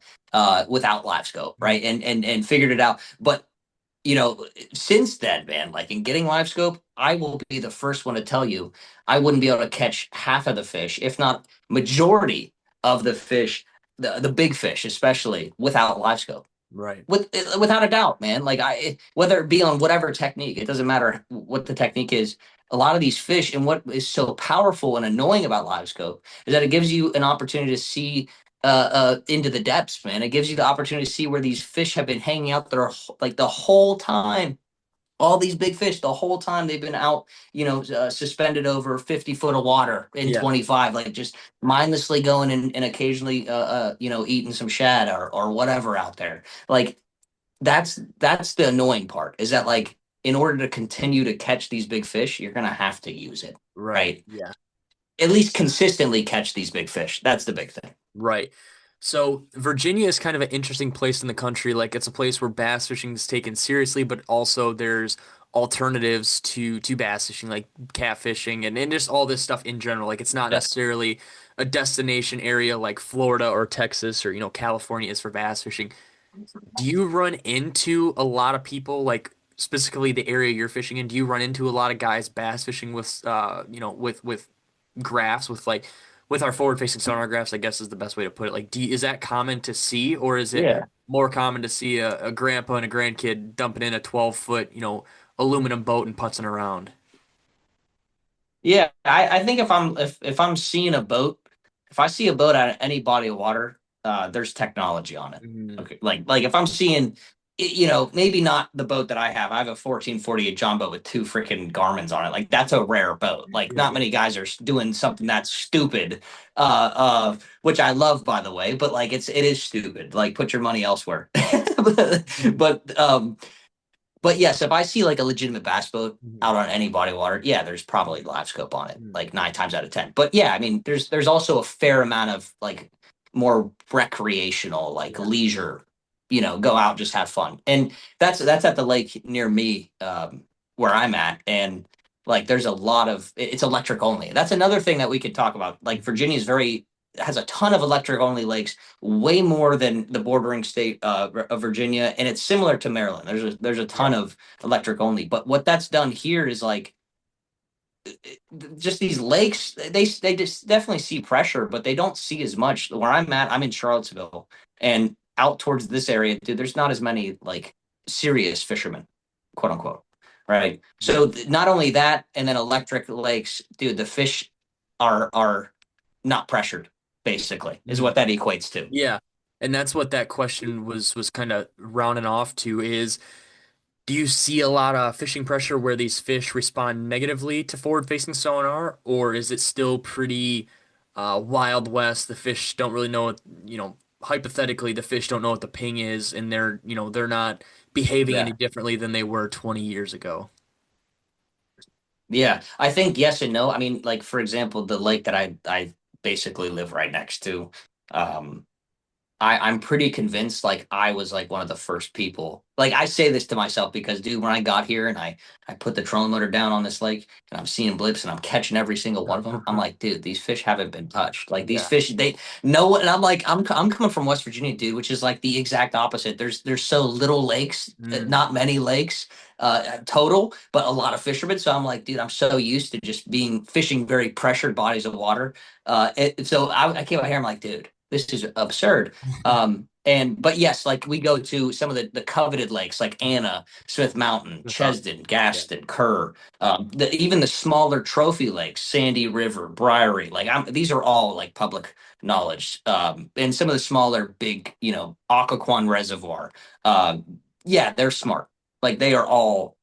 without live scope, Mm. right? And figured it out. But since then, man, like in getting live scope, I will be the first one to tell you I wouldn't be able to catch half of the fish, if not majority of the fish, the big fish, especially without live scope. Right. Without a doubt, man. Like whether it be on whatever technique, it doesn't matter what the technique is. a lot of these fish, and what is so powerful and annoying about live scope is that it gives you an opportunity to see into the depths, man. It gives you the opportunity to see where these fish have been hanging out there like the whole time. All these big fish, the whole time they've been out, suspended over 50 foot of water in Yeah. 25, like just mindlessly going and occasionally, eating some shad or whatever out there. Like that's the annoying part is that like in order to continue to catch these big fish, you're gonna have to use it, Right. right? Yeah. At least consistently catch these big fish. That's the big thing. Right. So Virginia is kind of an interesting place in the country. Like it's a place where bass fishing is taken seriously, but also there's alternatives to bass fishing, like catfishing and just all this stuff in general. Like it's not Yeah. necessarily a destination area like Florida or Texas or California is for bass fishing. Do you run into a lot of people like specifically the area you're fishing in? Do you run into a lot of guys bass fishing with with graphs with our forward facing sonar graphs, I guess is the best way to put it. Like, is that common to see, or is it Yeah. more common to see a grandpa and a grandkid dumping in a 12-foot, aluminum boat and putzing around? Yeah, I think if I'm seeing a boat, if I see a boat at any body of water, there's technology on it. Mm, Okay, like if I'm seeing, maybe not the boat that I have. I have a 1448 John boat with two freaking Garmins on it. Like that's a rare boat. Like yeah. not many guys are doing something that's stupid. Which I love by the way, but like it is stupid. Like put your money elsewhere. Mhm. But yes, if I see like a legitimate bass boat Mhm. out on any body of water, yeah, there's probably live scope on it, Mhm. like 9 times out of 10. But yeah, I mean, there's also a fair amount of like more recreational, like Yeah. leisure, go out just have fun, and that's at the lake near me, where I'm at, and like there's a lot of it's electric only. That's another thing that we could talk about. Like Mhm. Virginia is very has a ton of electric only lakes, way more than the bordering state of Virginia, and it's similar to Maryland. There's a Yeah. ton of electric only, but what that's done here is like just these lakes. They just definitely see pressure, but they don't see as much. Where I'm at, I'm in Charlottesville, and out towards this area, dude, there's not as many like serious fishermen, quote unquote, right? Mhm. So not only that, and then electric lakes, dude, the fish are not pressured, basically, is Mhm. what that equates to. Yeah. And that's what that question was kind of rounding off to is do you see a lot of fishing pressure where these fish respond negatively to forward-facing sonar, or is it still pretty Wild West? The fish don't really know hypothetically, the fish don't know what the ping is, and they're not behaving any Yeah. differently than they were 20 years ago. Yeah, I think yes and no. I mean, like for example, the lake that I basically live right next to, um, I'm pretty convinced like I was like one of the first people. Like I say this to myself because dude, when I got here and I put the trolling motor down on this lake and I'm seeing blips and I'm catching every single one of them, I'm like, dude, these fish haven't been touched. Like these Yeah. fish, they know. And I'm like, I'm coming from West Virginia, dude, which is like the exact opposite. There's so little lakes, Mm. not many lakes total, but a lot of fishermen. So I'm like, dude, I'm so used to just being fishing very pressured bodies of water. So I came out here, I'm like, dude, this is absurd. But yes, like we go to some of the coveted lakes like Anna, Smith Mountain, I thought, Chesden, yeah. Gaston, Kerr, even the smaller trophy lakes, Sandy River, Briery. Like these are all like public knowledge. And some of the smaller big, Occoquan Reservoir. Yeah, they're smart. Like they are all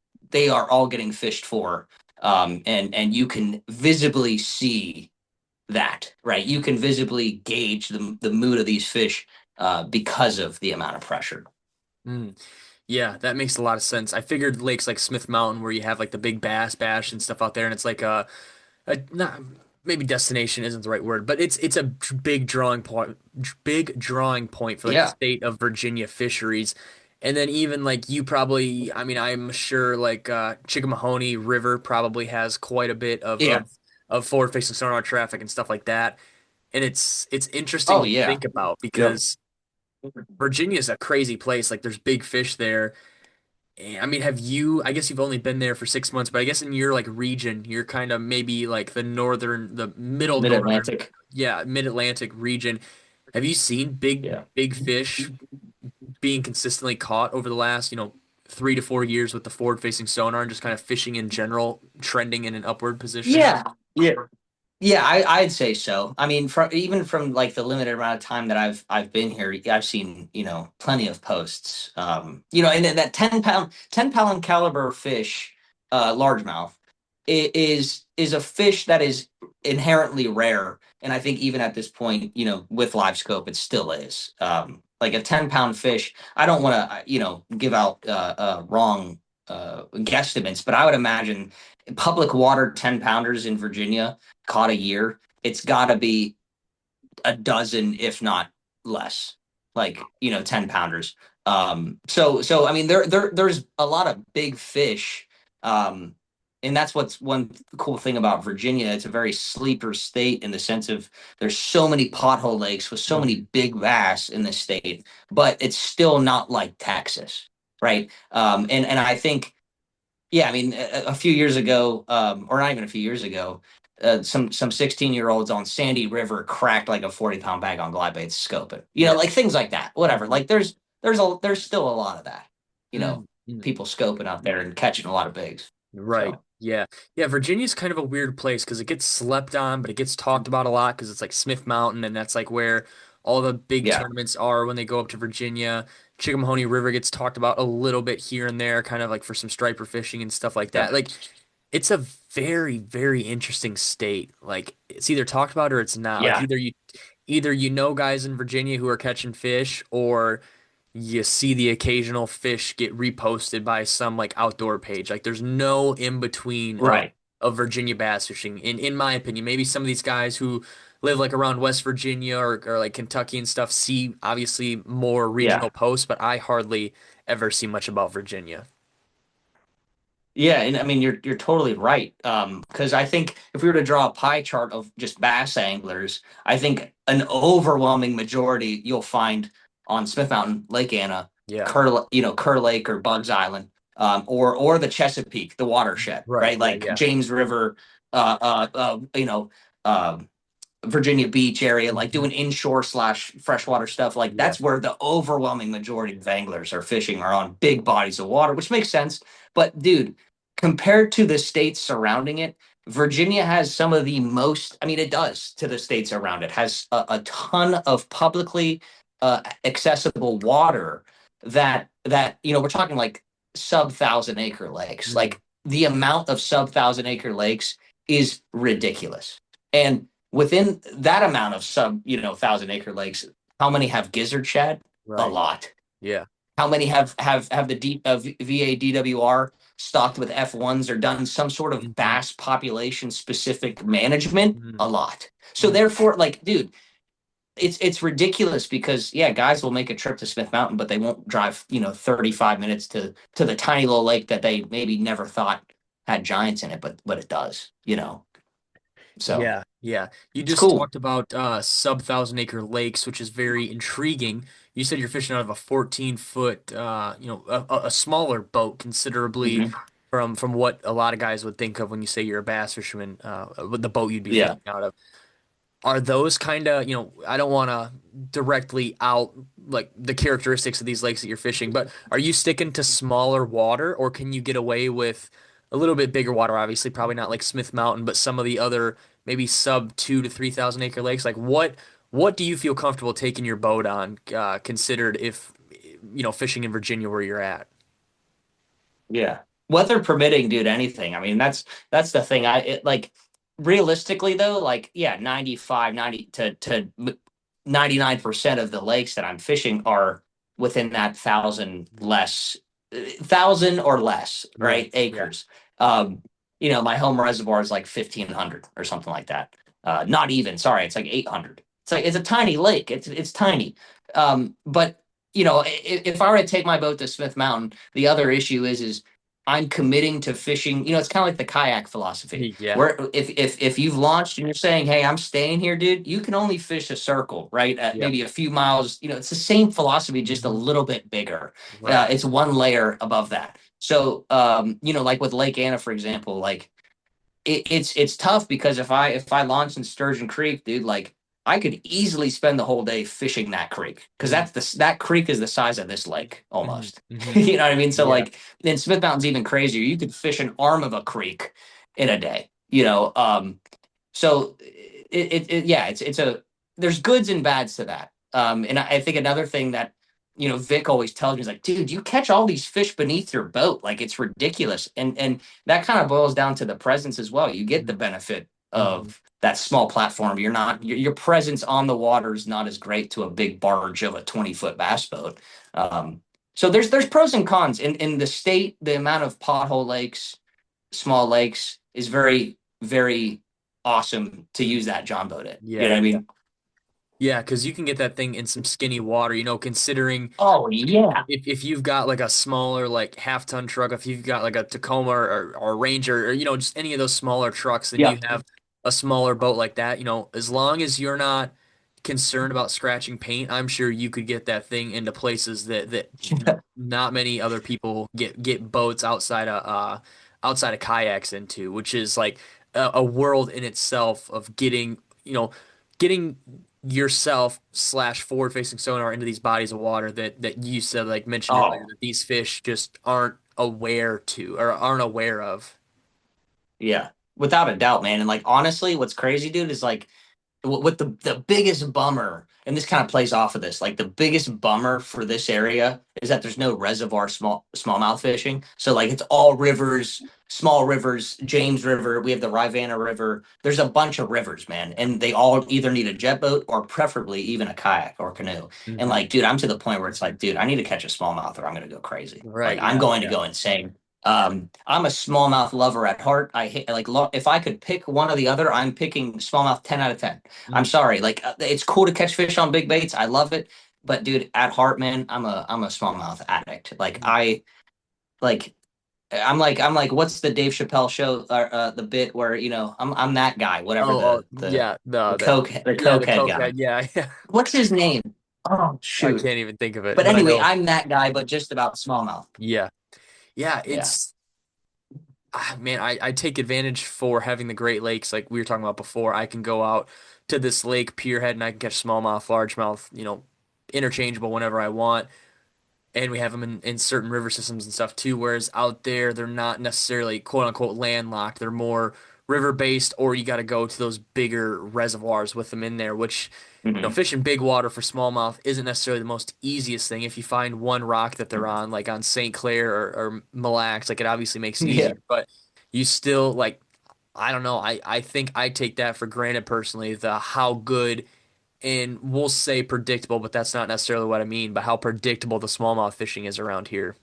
getting fished for. And you can visibly see that, right? You can visibly gauge the mood of these fish because of the amount of pressure. Mm. Yeah, that makes a lot of sense. I figured lakes like Smith Mountain, where you have like the big bass bash and stuff out there, and it's like a not maybe destination isn't the right word, but it's a big drawing point for like the Yeah, state of Virginia fisheries. And then even like you probably, I mean, I'm sure like Chickahominy River probably has quite a bit yeah. of forward facing sonar traffic and stuff like that. And it's interesting Oh to yeah. think about Yep. because Virginia is a crazy place. Like there's big fish there. I mean, I guess you've only been there for 6 months, but I guess in your like region, you're kind of maybe like the middle Mid northern, Atlantic. yeah, mid-Atlantic region. Have you seen big, Yeah. big fish being consistently caught over the last, 3 to 4 years with the forward facing sonar and just kind of fishing in general, trending in an upward position? Yeah. Yeah. Yeah, I'd say so. I mean, from like the limited amount of time that I've been here, I've seen, plenty of posts. And that 10 pound caliber fish, largemouth, is a fish that is inherently rare. And I think even at this point, with live scope, it still is. Like a 10 pound fish, I don't want to, give out wrong guesstimates, but I would imagine public water 10 pounders in Virginia caught a year, it's got to be a dozen, if not less, like 10 pounders. So I mean, there's a lot of big fish, and that's what's one cool thing about Virginia. It's a very sleeper state in the sense of there's so many pothole lakes with so many Mhm. big bass in the state, but it's still not like Texas, right? And I think yeah, I mean, a few years ago, or not even a few years ago, some 16-year-olds on Sandy River cracked like a 40-pound bag on glide baits scoping. Yeah. Like things like that. Whatever. Mhm. Like there's still a lot of that. You know, Mhm. people scoping out there and catching a lot of bigs. Right. So Yeah. Yeah. Virginia's kind of a weird place because it gets slept on, but it gets talked about a lot because it's like Smith Mountain, and that's like where all the big yeah, tournaments are when they go up to Virginia. Chickahominy River gets talked about a little bit here and there, kind of like for some striper fishing and stuff like yeah, that. Like, it's a very, very interesting state. Like, it's either talked about or it's not. Like, yeah, either you know guys in Virginia who are catching fish, or you see the occasional fish get reposted by some like outdoor page. Like, there's no in between right, of Virginia bass fishing. In my opinion, maybe some of these guys who live like around West Virginia or like Kentucky and stuff see obviously more yeah. regional posts, but I hardly ever see much about Virginia. Yeah, and I mean you're totally right. Because I think if we were to draw a pie chart of just bass anglers, I think an overwhelming majority you'll find on Smith Mountain, Lake Anna, Yeah. Kerr Lake or Bugs Island, or the Chesapeake, the watershed, Right. right? Yeah. Like Yeah. James River, uh, uh, uh, you know, uh, Virginia Beach area, like Mhm. doing inshore slash freshwater stuff. Like Yeah. that's where the overwhelming majority of anglers are fishing, are on big bodies of water, which makes sense. But dude, compared to the states surrounding it, Virginia has some of the most, I mean, it does to the states around it, has a ton of publicly accessible water that we're talking like sub 1,000 acre lakes. Mhm. Like the amount of sub 1,000 acre lakes is ridiculous. And within that amount of 1,000 acre lakes, how many have gizzard shad? A Right. lot. Yeah. How many have the VA DWR stocked with F1s or done some sort of Mhm. bass population specific management? A Mhm. lot. So Mhm. therefore, like, dude, it's ridiculous because yeah, guys will make a trip to Smith Mountain, but they won't drive 35 minutes to the tiny little lake that they maybe never thought had giants in it, but it does. So Yeah, yeah. You it's just cool. talked about sub 1,000 acre lakes, which is very intriguing. You said you're fishing out of a 14 foot, a smaller boat considerably Hmm. from what a lot of guys would think of when you say you're a bass fisherman, with the boat you'd be Yeah. fishing out of. Are those kind of, I don't want to directly out like the characteristics of these lakes that you're fishing, but are you sticking to smaller water, or can you get away with a little bit bigger water? Obviously, probably not like Smith Mountain, but some of the other maybe sub 2 to 3,000 acre lakes. Like, what do you feel comfortable taking your boat on, considered if fishing in Virginia where you're at? Yeah. Weather permitting, dude, anything. I mean, that's the thing. Like realistically though, like yeah, 95, 90 to 99% of the lakes that I'm fishing are within that thousand or less, Yeah, right? yeah. Acres. Um, my home reservoir is like 1,500 or something like that. Not even, sorry, it's like 800. It's a tiny lake. It's tiny. But if I were to take my boat to Smith Mountain, the other issue is I'm committing to fishing. It's kind of like the kayak philosophy, Yeah. where if you've launched and you're saying, "Hey, I'm staying here, dude," you can only fish a circle, right? At Yep. maybe a few miles. It's the same philosophy, just a Hmm. little bit bigger. Right. It's one layer above that. So, like with Lake Anna, for example, like it's tough because if I launch in Sturgeon Creek, dude, like I could easily spend the whole day fishing that creek because Mhm. that creek is the size of this lake Mhm. almost. Mhm. You know what I mean? So Yeah. like in Smith Mountain's even crazier. You could fish an arm of a creek in a day. So yeah, it's a there's goods and bads to that. And I think another thing that Vic always tells me is like, dude, you catch all these fish beneath your boat, like it's ridiculous. And that kind of boils down to the presence as well. You get the Mhm. benefit Mhm. of that small platform. You're not your presence on the water is not as great to a big barge of a 20-foot bass boat. Um, so there's pros and cons in the state. The amount of pothole lakes, small lakes is very, very awesome to use that John boat in. You Yeah. know what I mean? Yeah, because you can get that thing in some skinny water, considering Oh yeah. if you've got like a smaller like half-ton truck, if you've got like a Tacoma or Ranger or just any of those smaller trucks, then you Yep. have a smaller boat like that, as long as you're not concerned about scratching paint, I'm sure you could get that thing into places that not many other people get boats outside of kayaks into, which is like a world in itself of getting yourself slash forward facing sonar into these bodies of water that you said, like mentioned earlier, Oh that these fish just aren't aware to or aren't aware of. yeah. Without a doubt, man. And like honestly, what's crazy, dude, is like what the biggest bummer, and this kind of plays off of this, like the biggest bummer for this area is that there's no reservoir smallmouth fishing. So like it's all rivers, small rivers, James River, we have the Rivanna River. There's a bunch of rivers, man, and they all either need a jet boat or preferably even a kayak or canoe. And Hmm. like, dude, I'm to the point where it's like, dude, I need to catch a smallmouth or I'm gonna go crazy. Like Right. I'm Yeah. going to Yeah. go insane. I'm a smallmouth lover at heart. I hate like if I could pick one or the other, I'm picking smallmouth 10 out of 10. I'm Mhm. sorry. Like it's cool to catch fish on big baits. I love it. But dude, at heart, man, I'm a smallmouth addict. Mhm. Like I'm like what's the Dave Chappelle show the bit where I'm that guy, whatever Oh, the oh, the yeah. the The coke the yeah, the cokehead cokehead. guy. Yeah. Yeah. What's his name? Oh I shoot. can't even think of it, But but I anyway, know. I'm that guy, but just about smallmouth. Yeah. Yeah. Yeah. Man, I take advantage for having the Great Lakes, like we were talking about before. I can go out to this lake, Pierhead, and I can catch smallmouth, largemouth, interchangeable whenever I want. And we have them in certain river systems and stuff too. Whereas out there, they're not necessarily quote unquote landlocked. They're more river based, or you got to go to those bigger reservoirs with them in there, which, Hmm. fishing big water for smallmouth isn't necessarily the most easiest thing. If you find one rock that they're on, like on St. Clair or Mille Lacs, like it obviously makes it Yeah, easier, but you still like, I don't know. I think I take that for granted personally, the how good and we'll say predictable, but that's not necessarily what I mean, but how predictable the smallmouth fishing is around here.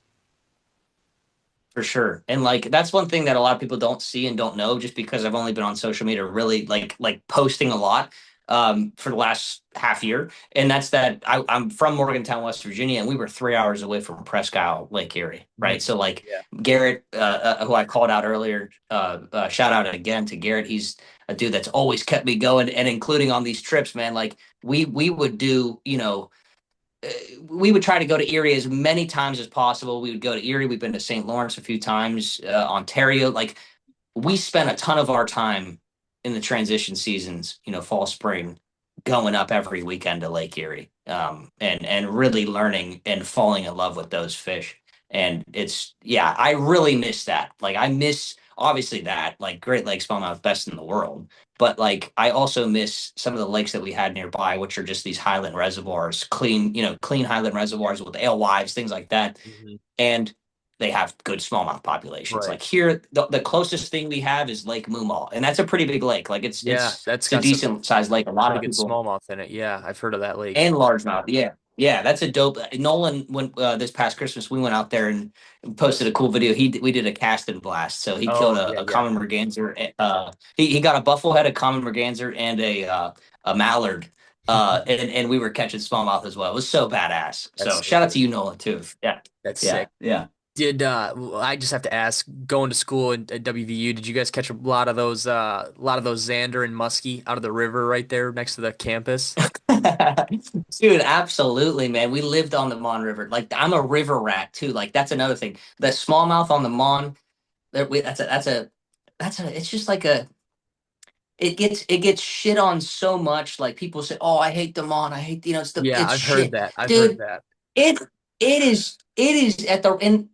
for sure. And like that's one thing that a lot of people don't see and don't know just because I've only been on social media really like posting a lot for the last half year. And that's that I'm from Morgantown, West Virginia, and we were 3 hours away from Presque Isle, Lake Erie. Right. Mhm. So like Yeah. Garrett, who I called out earlier, shout out again to Garrett. He's a dude that's always kept me going and including on these trips, man. Like we would do, we would try to go to Erie as many times as possible. We would go to Erie. We've been to St. Lawrence a few times, Ontario. Like we spent a ton of our time in the transition seasons, fall, spring, going up every weekend to Lake Erie, and really learning and falling in love with those fish. And it's yeah, I really miss that. Like I miss obviously that like Great Lakes smallmouth best in the world, but like I also miss some of the lakes that we had nearby, which are just these highland reservoirs, clean, clean highland reservoirs with alewives, things like that. Mhm. And they have good smallmouth populations. Right. Like here, the closest thing we have is Lake Moomaw, and that's a pretty big lake. Like it's Yeah, it's that's it's a got some decent sized lake. A lot pretty of good people smallmouth in it. Yeah, I've heard of that lake. and largemouth. Yeah, yeah, that's a dope. Nolan went this past Christmas. We went out there and posted a cool video. We did a cast and blast. So he killed Oh, a, yeah, a yeah. common merganser. He got a bufflehead, common merganser, and a mallard. And we were catching smallmouth as well. It was so badass. That's So so shout out cool. to you, Nolan, too. Yeah, That's yeah, sick. yeah. I just have to ask, going to school at WVU, did you guys catch a lot of those zander and muskie out of the river right there next to the campus? Dude, absolutely, man. We lived on the Mon River. Like I'm a river rat too. Like that's another thing. The smallmouth on the Mon, that's a it's just like it gets shit on so much. Like people say, "Oh, I hate them on. I hate Yeah, it's I've heard shit, that. I've heard dude." that. It is at the and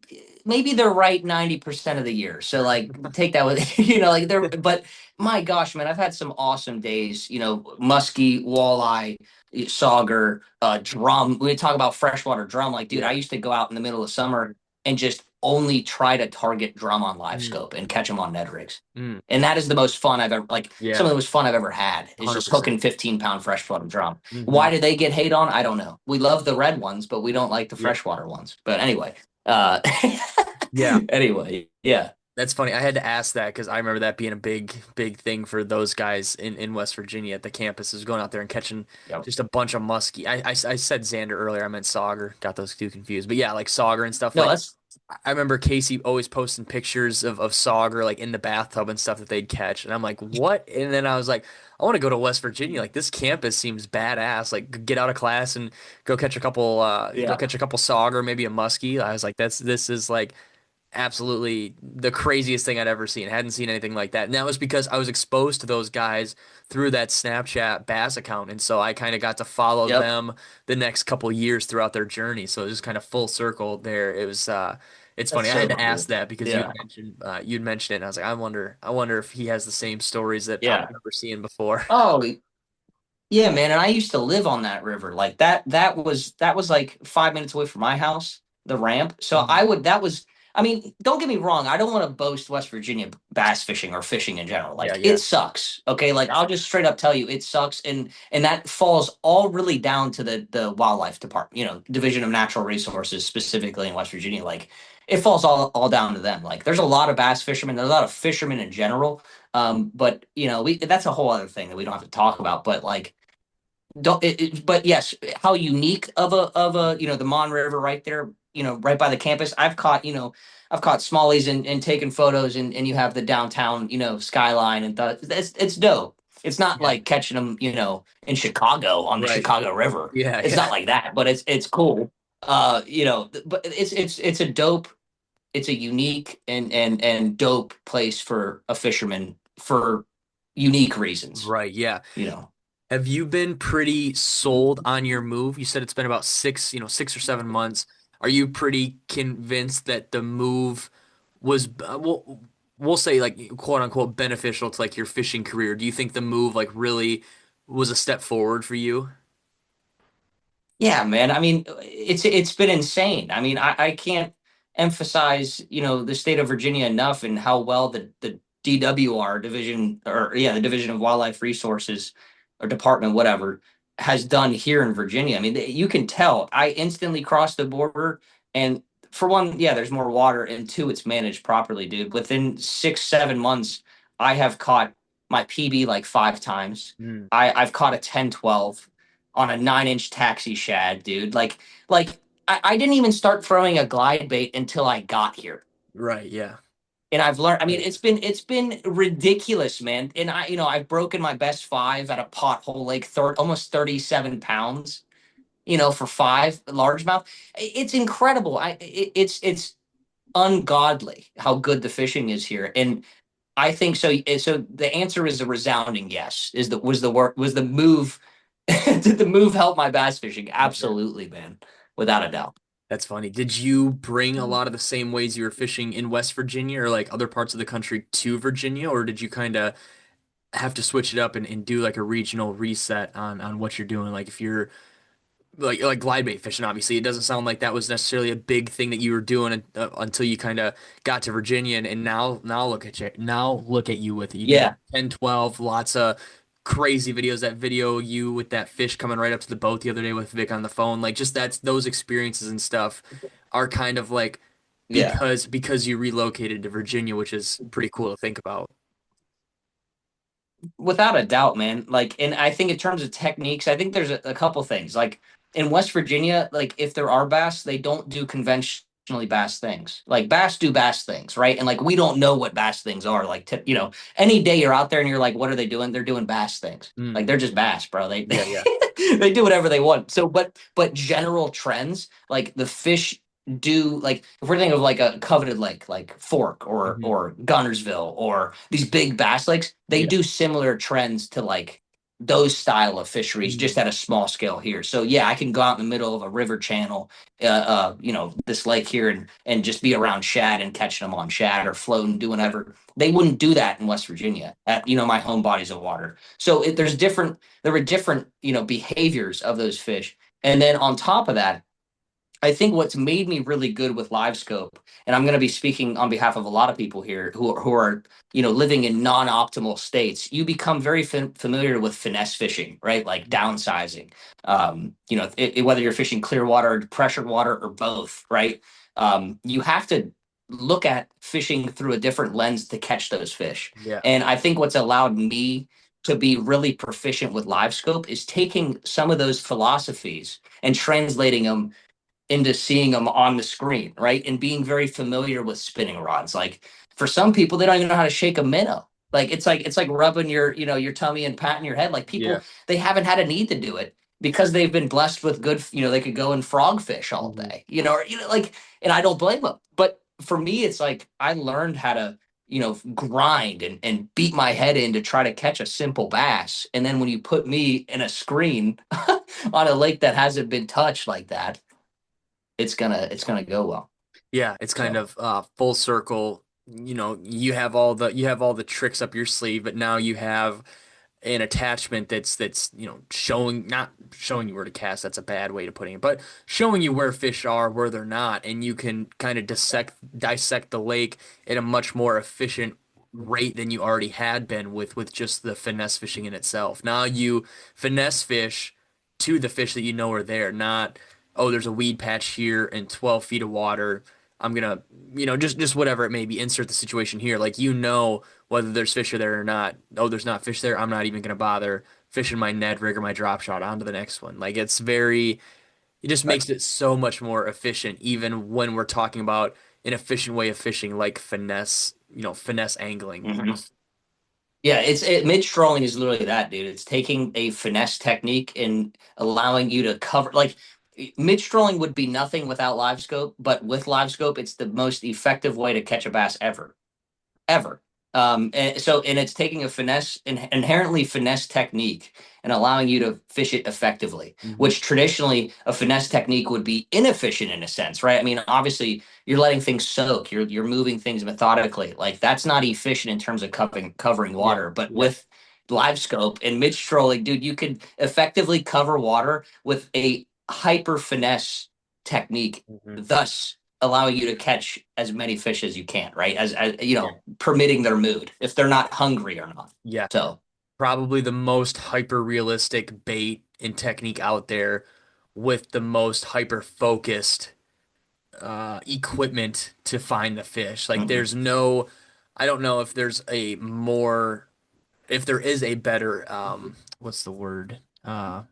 maybe they're right 90% of the year. So like take that with like they're but my gosh, man, I've had some awesome days. Muskie, walleye, sauger, drum. We talk about freshwater drum. Like, dude, I Yeah. used to go out in the middle of summer and just only try to target drum on live Mm, scope and catch them on Ned rigs. mm, And that is the most fun I've ever like some yeah, of the most fun I've ever had is just 100%. hooking 15-pound freshwater drum. Hmm. Why do they get hate on? I don't know. We love the red ones, but we don't like the Yeah. freshwater ones. But anyway, uh Yeah. anyway, yeah. That's funny. I had to ask that because I remember that being a big, big thing for those guys in West Virginia at the campus is going out there and catching Yep. just a bunch of muskie. I said Xander earlier. I meant Sauger. Got those two confused. But yeah, like Sauger and stuff. No, Like that's I remember Casey always posting pictures of Sauger like in the bathtub and stuff that they'd catch. And I'm like, what? And then I was like, I want to go to West Virginia. Like this campus seems badass. Like get out of class and go yeah. catch a couple Sauger, maybe a muskie. I was like, this is like absolutely the craziest thing I'd ever seen. I hadn't seen anything like that. And that was because I was exposed to those guys through that Snapchat Bass account. And so I kind of got to follow Yep. them the next couple years throughout their journey. So it was kind of full circle there. It's That's funny. I had so to ask cool. that because Yeah. you'd mentioned it and I was like, I wonder if he has the same stories that I Yeah. remember seeing before. Oh, yeah, man, and I used to live on that river. Like that was like 5 minutes away from my house, the ramp. So Mhm. I mean, don't get me wrong, I don't want to boast West Virginia bass fishing or fishing in general. Yeah, Like yeah. it sucks. Okay, like I'll just straight up tell you it sucks and that falls all really down to the wildlife department, Division of Natural Resources specifically in West Virginia. Like it falls all down to them. Like there's a lot of bass fishermen, there's a lot of fishermen in general. But we that's a whole other thing that we don't have to talk about. But like don't but yes, how unique of a the Mon River right there, right by the campus. I've caught smallies and taken photos, and you have the downtown skyline, and it's dope. It's not Yeah. like catching them in Chicago on the Right. Chicago River. Yeah, It's yeah. not like that, but it's cool. But it's a dope, it's a unique and dope place for a fisherman for unique reasons. Right, yeah. You know. Have you been pretty sold on your move? You said it's been about 6 or 7 months. Are you pretty convinced that the move was, we'll say like quote unquote beneficial to like your fishing career? Do you think the move like really was a step forward for you? Yeah, man. I mean, it's been insane. I mean, I can't emphasize, the state of Virginia enough and how well the DWR division or yeah, the Division of Wildlife Resources or department, whatever, has done here in Virginia. I mean, you can tell. I instantly crossed the border and for one, yeah, there's more water, and two, it's managed properly, dude. Within 6, 7 months, I have caught my PB like 5 times. Mm, I've caught a 10-12 on a 9-inch taxi shad, dude. Like I didn't even start throwing a glide bait until I got here. right, yeah. And I've learned, I mean, Right. it's been ridiculous, man. And I've broken my best five at a pothole lake, almost 37 pounds, for five largemouth. It's incredible. It's ungodly how good the fishing is here. And I think so. So the answer is a resounding yes. Was the move? Did the move help my bass fishing? Okay. Absolutely, man, without a doubt. That's funny. Did you bring a lot of the same ways you were fishing in West Virginia or like other parts of the country to Virginia, or did you kind of have to switch it up and do like a regional reset on what you're doing? Like if you're like glide bait fishing, obviously it doesn't sound like that was necessarily a big thing that you were doing until you kind of got to Virginia, and now look at you. Now look at you with it. You did Yeah, 10, 12, lots of crazy videos. That video you with that fish coming right up to the boat the other day with Vic on the phone, like just that's those experiences and stuff are kind of like yeah. because you relocated to Virginia, which is pretty cool to think about. Without a doubt, man. Like, and I think in terms of techniques, I think there's a couple things. Like in West Virginia, like if there are bass, they don't do conventionally bass things. Like bass do bass things, right? And like we don't know what bass things are. Like, any day you're out there and you're like, what are they doing? They're doing bass things. Mm, Like they're just bass, bro. They yeah, yeah. they do whatever they want. So, but general trends, like the fish do like if we're thinking of like a coveted lake like Fork Hmm. or Gunnersville or these big bass lakes, they Yeah. do similar trends to like those style of fisheries just Mm. at a small scale here. So yeah, I can go out in the middle of a river channel, this lake here and just be around shad and catching them on shad or floating, doing Yeah. whatever. They wouldn't do that in West Virginia at my home bodies of water. So there were different behaviors of those fish, and then on top of that, I think what's made me really good with live scope, and I'm going to be speaking on behalf of a lot of people here who are living in non-optimal states. You become very familiar with finesse fishing, right? Like downsizing. Whether you're fishing clear water, pressured water, or both, right? You have to look at fishing through a different lens to catch those fish. Yeah. And I think what's allowed me to be really proficient with live scope is taking some of those philosophies and translating them into seeing them on the screen, right? And being very familiar with spinning rods. Like for some people, they don't even know how to shake a minnow. Like it's like rubbing your tummy and patting your head. Like Yeah. people, they haven't had a need to do it because they've been blessed with good. They could go and frog fish all Hmm. day. Like, and I don't blame them. But for me, it's like I learned how to grind and beat my head in to try to catch a simple bass. And then when you put me in a screen on a lake that hasn't been touched like that, it's gonna go well. Yeah, it's kind So of full circle. You have all the tricks up your sleeve, but now you have an attachment that's showing not showing you where to cast. That's a bad way to putting it, but showing you where fish are, where they're not, and you can kind of dissect the lake at a much more efficient rate than you already had been with just the finesse fishing in itself. Now you finesse fish to the fish that you know are there, not, oh, there's a weed patch here and 12 feet of water. I'm gonna, just whatever it may be, insert the situation here. Like, whether there's fish there or not. Oh, there's not fish there. I'm not even gonna bother fishing my Ned rig or my drop shot onto the next one. Like, it just right. makes it so much more efficient, even when we're talking about an efficient way of fishing, like finesse angling. Mhm. Yeah, mid trolling is literally that, dude. It's taking a finesse technique and allowing you to cover like mid trolling would be nothing without live scope, but with live scope, it's the most effective way to catch a bass ever. And it's taking a inherently finesse technique and allowing you to fish it effectively, Mhm. which traditionally a finesse technique would be inefficient in a sense, right? I mean, obviously you're letting things soak, you're moving things methodically. Like that's not efficient in terms of covering Yeah, water, but yeah. with live scope and mid strolling, dude, you could effectively cover water with a hyper finesse technique, Mhm. thus allowing you to catch as many fish as you can, right? Yeah, Permitting their mood if they're not hungry or not. yeah. So, Probably the most hyper realistic bait and technique out there, with the most hyper focused equipment to find the fish. Like, mhm. I don't know if if there is a better, what's the word? Not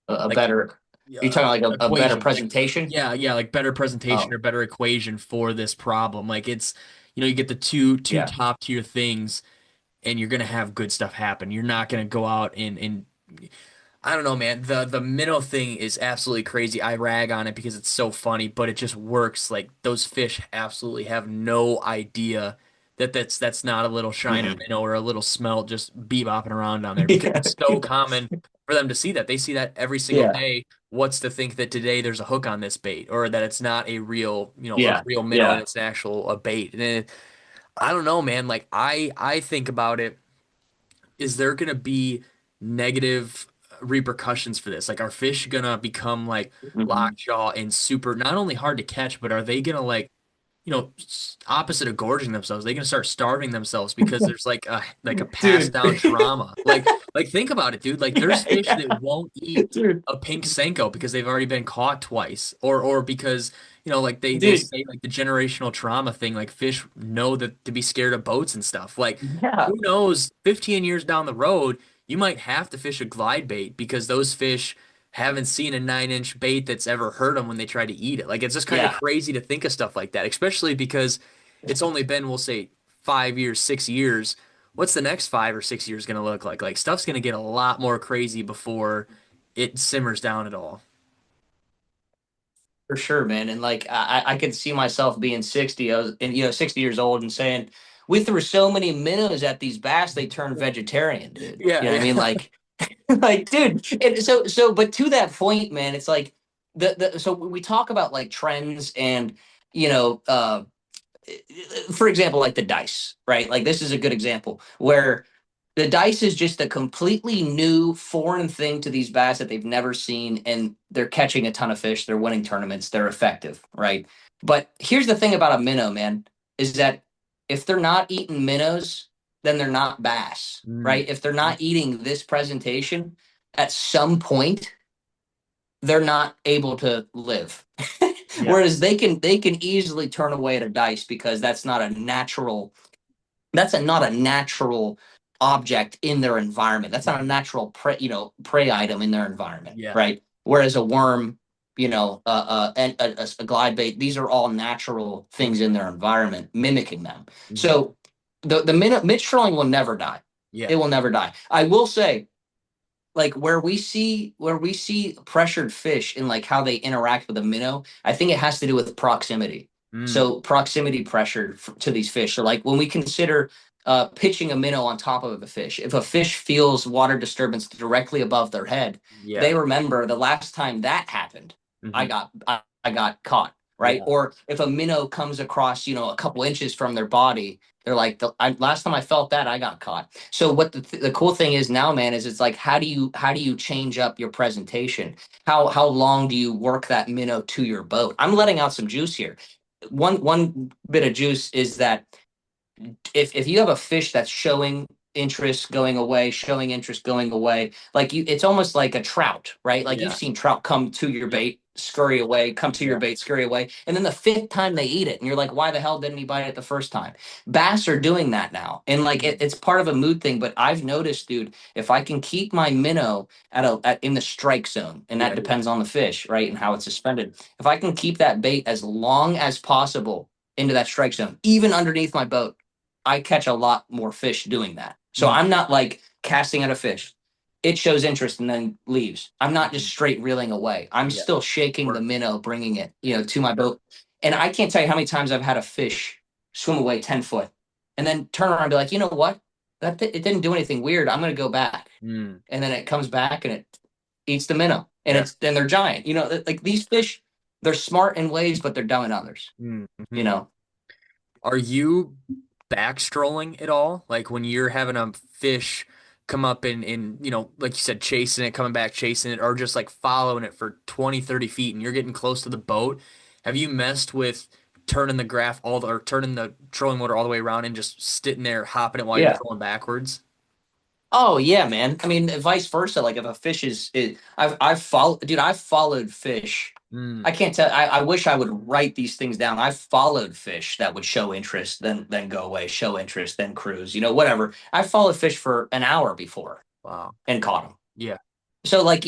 A like better. Are you talking like a better equation. presentation? Yeah, yeah, like better presentation Oh, or better equation for this problem. Like, you get the two yeah, top tier things, and you're gonna have good stuff happen. You're not gonna go out and I don't know, man. The minnow thing is absolutely crazy. I rag on it because it's so funny, but it just works. Like, those fish absolutely have no idea that that's not a little shiner hmm minnow or a little smelt just bebopping around down there, because yeah, it's so common for them to see that. They see that every single yeah, day. What's to think that today there's a hook on this bait, or that it's not a yeah, real minnow and yeah. it's an actual a bait? And I don't know, man. Like, I think about it, is there going to be negative repercussions for this? Like, are fish going to become like hmm lockjaw and super, not only hard to catch, but are they going to, like, opposite of gorging themselves, they going to start starving themselves because there's like a passed Dude. down trauma? Like, think about it, dude. Like, there's Yeah, fish yeah, that won't eat dude, a pink Senko because they've already been caught twice, or because like they dude, say, like, the generational trauma thing, like, fish know that to be scared of boats and stuff. Like, yeah, who knows, 15 years down the road, you might have to fish a glide bait because those fish haven't seen a 9-inch bait that's ever hurt them when they try to eat it. Like, it's just kind of yeah, crazy to think of stuff like that, especially because it's only been, we'll say, 5 years, 6 years. What's the next 5 or 6 years going to look like? Like, stuff's going to get a lot more crazy before it simmers down at all. For sure, man. And like I could see myself being 60, I was and 60 years old and saying, we threw so many minnows at these bass, they turned vegetarian, dude. You Yeah, know what I mean? yeah. Like, like, dude. And but to that point, man, it's like so we talk about like trends and you know, for example, like the dice, right? Like this is a good example where the dice is just a completely new foreign thing to these bass that they've never seen, and they're catching a ton of fish. They're winning tournaments. They're effective, right? But here's the thing about a minnow, man, is that if they're not eating minnows, then they're not bass, Mm, right? If they're not eating this presentation, at some point they're not able to live. yeah, Whereas they can easily turn away at a dice because not a natural object in their environment. That's not a natural prey item in their environment, yeah. right? Whereas a worm, and a glide bait, these are all natural things in their environment, mimicking them. Mhm. So the minute mid trolling will never die. Yeah. It will never die. I will say, like where we see pressured fish in like how they interact with a minnow, I think it has to do with proximity. Mm, So proximity pressure to these fish. So like when we consider pitching a minnow on top of a fish, if a fish feels water disturbance directly above their head, yeah. they remember the last time that happened, Hmm. I got caught, right? Yeah. Or if a minnow comes across, a couple inches from their body, they're like, last time I felt that, I got caught. So what the cool thing is now, man, is it's like how do you change up your presentation? How long do you work that minnow to your boat? I'm letting out some juice here. One bit of juice is that if you have a fish that's showing interest going away, showing interest going away, like it's almost like a trout, right? Like you've Yeah. seen trout come to your Yep. bait, scurry away, come to your Yeah. bait, scurry away, and then the fifth time they eat it, and you're like, why the hell didn't he bite it the first time? Bass are doing that now, and like Mm. it's part of a mood thing. But I've noticed, dude, if I can keep my minnow in the strike zone, and that Yeah. Yeah. depends on the fish, right, and how it's suspended. If I can keep that bait as long as possible into that strike zone, even underneath my boat, I catch a lot more fish doing that. So Mm, I'm not like casting at a fish. It shows interest and then leaves. I'm not just mhm. straight reeling away. I'm Yeah. still shaking the Work. minnow, bringing it, to my boat. And I can't tell you how many times I've had a fish swim away 10 foot and then turn around and be like, you know what? It didn't do anything weird. I'm going to go back. Mm, And then it comes back and it eats the minnow. And yeah. they're giant. Like these fish, they're smart in ways, but they're dumb in others, Mm, you mhm. know? Are you back strolling at all? Like when you're having a fish come up and like you said, chasing it, coming back, chasing it, or just like following it for 20, 30 feet and you're getting close to the boat. Have you messed with turning the graph or turning the trolling motor all the way around and just sitting there hopping it while you're Yeah. trolling backwards? Oh yeah, man. I mean, vice versa. Like if a fish I've followed, dude. I've followed fish. Mm, I can't tell. I wish I would write these things down. I've followed fish that would show interest, then go away, show interest, then cruise. Whatever. I followed fish for an hour before wow. and caught them. Yeah. So like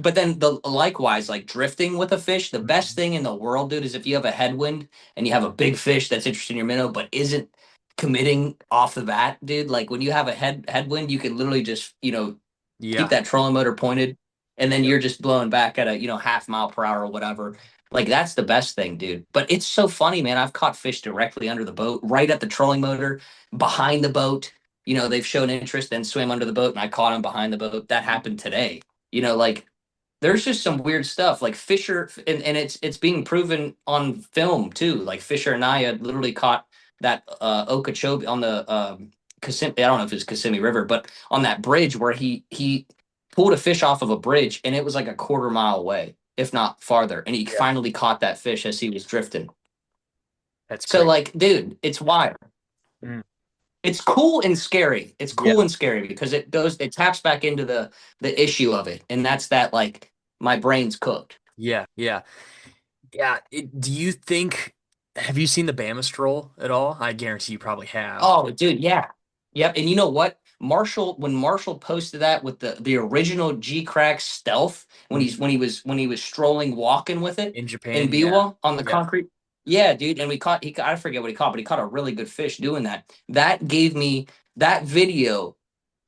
but then likewise, like drifting with a fish, the best Mhm. thing in the world, dude, is if you have a headwind and you have a big fish that's interested in your minnow but isn't committing off the bat, dude. Like when you have a headwind, you can literally just keep Yeah. that trolling motor pointed, and then Yep. you're just blowing back at a half mile per hour or whatever. Like that's the best thing, dude. But it's so funny, man. I've caught fish directly under the boat, right at the trolling motor, behind the boat. They've shown interest and swim under the boat, and I caught them behind the boat. That happened today. Like there's just some weird stuff. Like Fisher, and it's being proven on film too. Like Fisher and I had literally caught that Okeechobee on the Kissimmee. I don't know if it's Kissimmee River, but on that bridge where he pulled a fish off of a bridge, and it was like a quarter mile away, if not farther, and he Yeah. finally caught that fish as he was drifting. That's So great. like, dude, it's wild. Mm, It's cool and scary. It's yeah. cool and scary because it taps back into the issue of it, and that's that like my brain's cooked. Yeah. Yeah. Yeah. Do you think, have you seen the Bama stroll at all? I guarantee you probably have. Oh, dude, yeah. Yep. And you know what? When Marshall posted that with the original G Crack stealth Mhm. when he was strolling walking with it In in Japan, yeah. Biwa on the Yeah. concrete. Yeah, dude. And I forget what he caught, but he caught a really good fish doing that. That gave me that video.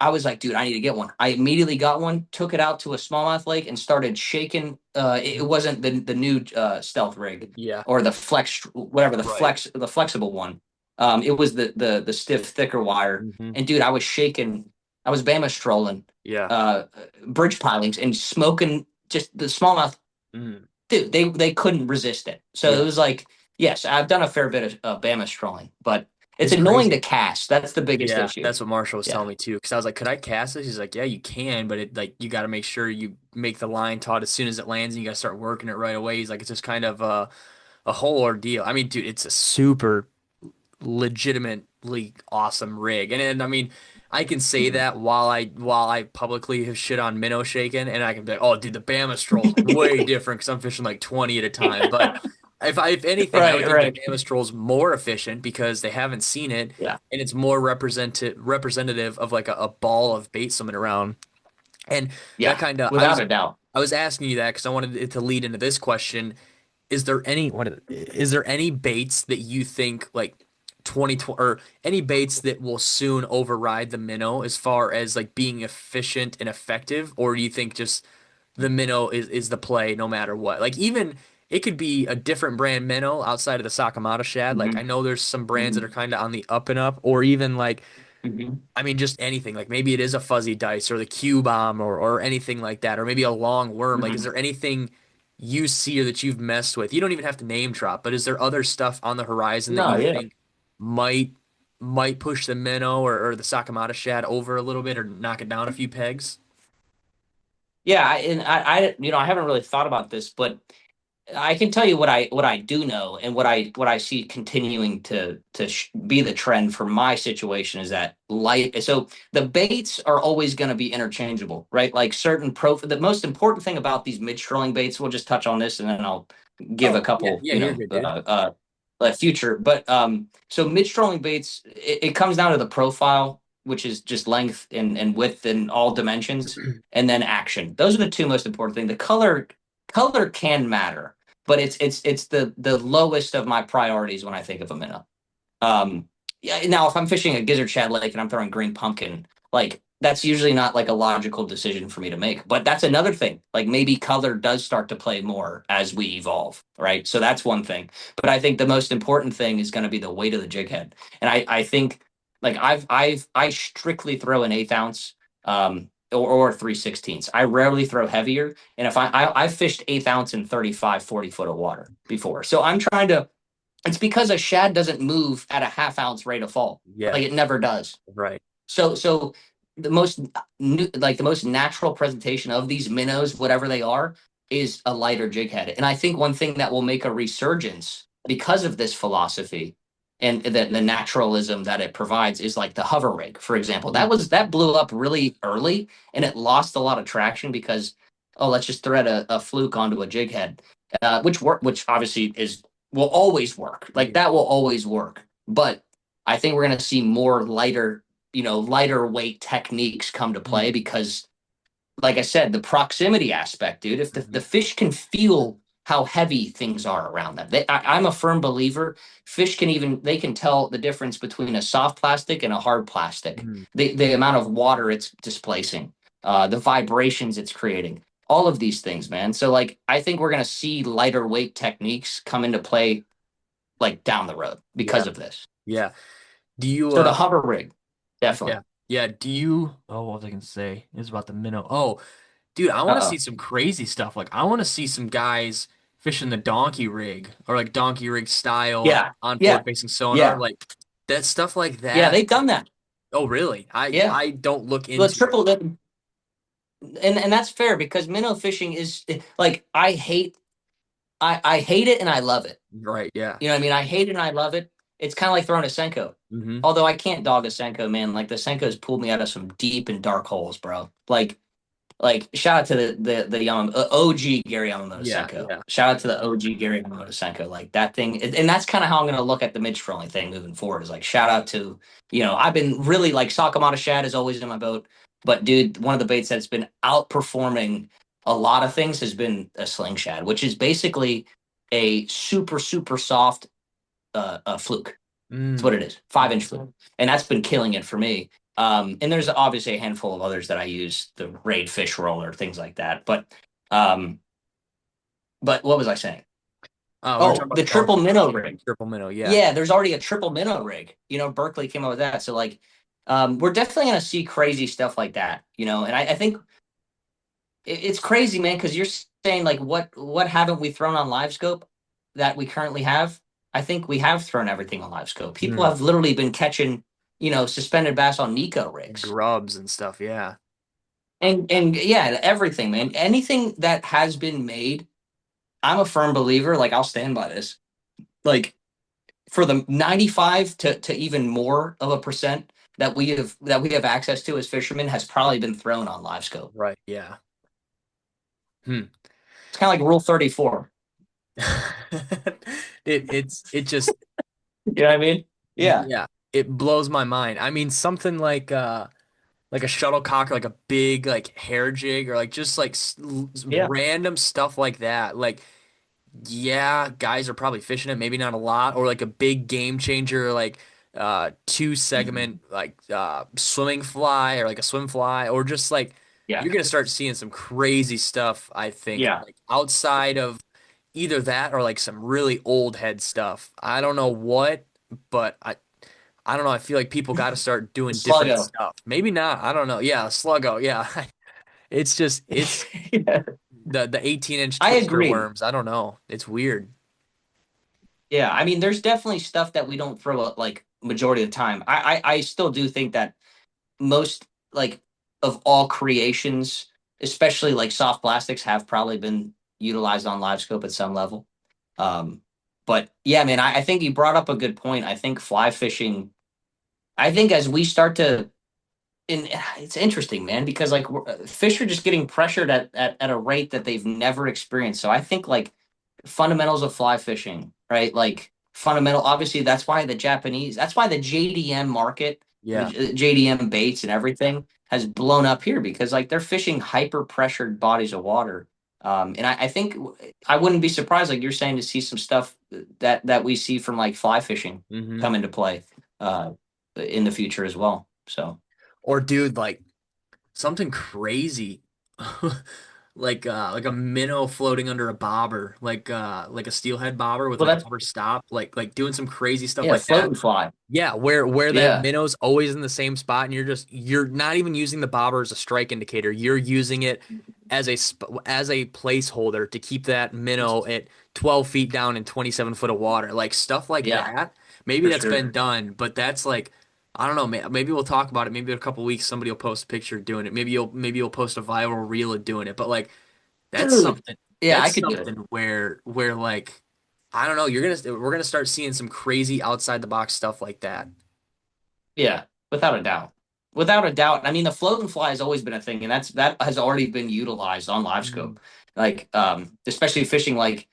I was like, dude, I need to get one. I immediately got one, took it out to a smallmouth lake and started shaking. It wasn't the new stealth rig Yeah. or the flex, whatever Right. the flexible one. It was the stiff, thicker wire. Hmm. And dude, I was shaking. I was Bama strolling, Yeah. uh, bridge pilings and smoking just the smallmouth. Mm. Dude, they couldn't resist it. So it Yeah. was like, yes, I've done a fair bit of Bama strolling, but it's It's annoying to crazy. cast. That's the biggest Yeah, issue. that's what Marshall was Yeah. telling me too. Because I was like, "Could I cast this?" He's like, "Yeah, you can, but it like you got to make sure you make the line taut as soon as it lands, and you got to start working it right away." He's like, "It's just kind of a whole ordeal." I mean, dude, it's a super legitimately awesome rig. And I mean, I can say Mhm. that while I publicly have shit on minnow shaking, and I can be like, oh, dude, the Bama stroll's way different because I'm fishing like 20 at a time. But if anything, I would Right, think the right. Bama stroll's more efficient because they haven't seen it, Yeah. and it's more representative of like a ball of bait swimming around. And that Yeah, kind of without a doubt. I was asking you that because I wanted it to lead into this question. Is there any baits that you think like 2020 or any baits that will soon override the minnow as far as like being efficient and effective, or do you think just the minnow is the play no matter what? Like even it could be a different brand minnow outside of the Sakamata shad. Like I Hmm. know there's some brands that are Hmm. kind of on the up and up, or even like Hmm. I mean, just anything. Like maybe it is a fuzzy dice or the Q bomb or anything like that, or maybe a long worm. Like, is Hmm. there anything you see or that you've messed with? You don't even have to name drop, but is there other stuff on the horizon that No, you yeah. think might might push the minnow or the Sakamata shad over a little bit or knock it down a few pegs? Yeah, I haven't really thought about this, but I can tell you what I do know, and what I see continuing to be the trend for my situation is that light. So the baits are always going to be interchangeable, right? Like certain the most important thing about these mid strolling baits. We'll just touch on this, and then I'll give a Oh, yeah, couple, yeah, you're good, dude. like future. But so mid strolling baits, it comes down to the profile, which is just length and width in all dimensions, and then action. Those are the two most important things. The color can matter, but it's the lowest of my priorities when I think of a minnow. Yeah, now if I'm fishing a gizzard shad lake and I'm throwing green pumpkin, like that's usually not like a logical decision for me to make. But that's another thing. Like maybe color does start to play more as we evolve, right? So that's one thing. But I think the most important thing is going to be the weight of the jig head. And I think like I strictly throw an eighth ounce or 3/16. I rarely throw heavier. And if I've fished eighth ounce in 35, 40 foot of water before. So I'm trying to it's because a shad doesn't move at a half ounce rate of fall. Yeah, Like it never does. right. So the most the most natural presentation of these minnows, whatever they are, is a lighter jig head. And I think one thing that will make a resurgence because of this philosophy and the naturalism that it provides is like the hover rig, for example. Mm. That blew up really early and it lost a lot of traction because let's just thread a fluke onto a jig head, which obviously is will always work. Like Yeah. that will always work. But I think we're going to see more lighter weight techniques come to play Mm. because, like I said, the proximity aspect, dude. If the Mhm. fish can feel how heavy things are around them, I'm a firm believer. Fish they can tell the difference between a soft plastic and a hard plastic. Mm. The amount of water it's displacing, the vibrations it's creating, all of these things, man. So like, I think we're gonna see lighter weight techniques come into play like down the road Yeah, because of this. yeah. Do you So the hover rig, yeah. definitely. Yeah, do you oh what was I gonna say? It was about the minnow. Oh, dude, I want to see Uh some crazy stuff. Like, I want to see some guys fishing the donkey rig or like donkey rig style Yeah, on yeah, forward facing sonar. yeah, Like, that stuff like yeah. that. They've done that. Oh, really? I Yeah, I don't look the into it. triple that, and that's fair because minnow fishing is like I hate it and I love it. Right? Yeah. You know what I mean? I hate it and I love it. It's kind of like throwing a senko. Hmm. Although I can't dog a senko, man. Like the senko's pulled me out of some deep and dark holes, bro. Like shout out to the OG Gary Yamamoto Yeah. Senko. Yeah. Shout out to the OG Gary Yamamoto Senko. Like that thing, and that's kind of how I'm going to look at the mid trolling thing moving forward. Is like shout out to I've been really like Sakamata Shad is always in my boat, but dude, one of the baits that's been outperforming a lot of things has been a sling shad, which is basically a super soft fluke. That's Mm. what it is, 5 inch fluke, and that's been killing it for me. And there's obviously a handful of others that I use, the Raid fish roller, things like that. Um, but what was I saying? We were talking Oh, about the the dog triple minnow rig. triple minnow. Yeah. Yeah, there's already a triple minnow rig. Berkeley came up with that. So like, we're definitely gonna see crazy stuff like that. And I think it's crazy, man, because you're saying like what haven't we thrown on LiveScope that we currently have? I think we have thrown everything on LiveScope. People Hmm. have literally been catching, suspended bass on Nico rigs. Grubs and stuff. Yeah. And yeah, everything, man. Anything that has been made, I'm a firm believer, like I'll stand by this. Like for the 95 to even more of a percent that we have access to as fishermen has probably been thrown on LiveScope. Right. Yeah. Hmm. It's kind of like Rule 34. It just You know what I mean? Yeah. yeah, it blows my mind. I mean, something like a shuttlecock or like a big like hair jig or like just like Yeah. random stuff like that. Like yeah, guys are probably fishing it, maybe not a lot, or like a big game changer like two segment like swimming fly or like a swim fly or just like Yeah. you're gonna start seeing some crazy stuff, I think, Yeah. like outside of either that or like some really old head stuff. I don't know what, but I don't know. I feel like people got to start doing different Sluggo. stuff. Maybe not. I don't know. Yeah, sluggo. Yeah. It's just it's Yeah. the 18-inch I twister agree. worms. I don't know. It's weird. Yeah. I mean, there's definitely stuff that we don't throw out like majority of the time. I still do think that most like of all creations, especially like soft plastics, have probably been utilized on live scope at some level. Um, but yeah, man, I think you brought up a good point. I think fly fishing, I think as we start to, and it's interesting, man, because like fish are just getting pressured at a rate that they've never experienced. So I think like fundamentals of fly fishing, right? Like fundamental, obviously, that's why the JDM market, Yeah. JDM baits and everything has blown up here because like they're fishing hyper pressured bodies of water. And I think I wouldn't be surprised, like you're saying, to see some stuff that we see from like fly fishing Hmm. come into play in the future as well. So, Or dude, like something crazy. Like a minnow floating under a bobber, like a steelhead bobber with well, a that's bobber stop, like doing some crazy stuff yeah, like float that. and fly. Yeah, where that Yeah, minnow's always in the same spot, and you're not even using the bobber as a strike indicator. You're using it as a placeholder to keep that minnow at 12 feet down in 27 foot of water. Like stuff like yeah, that. Maybe for that's been sure. done, but that's like I don't know. Maybe we'll talk about it. Maybe in a couple weeks somebody will post a picture of doing it. Maybe you'll post a viral reel of doing it. But like that's Dude. something. Yeah, I That's could do it. something where like I don't know. We're gonna start seeing some crazy outside the box stuff like that. Yeah, without a doubt. Without a doubt. I mean, the float and fly has always been a thing, and that has already been utilized on live Mhm. scope. Like, especially fishing like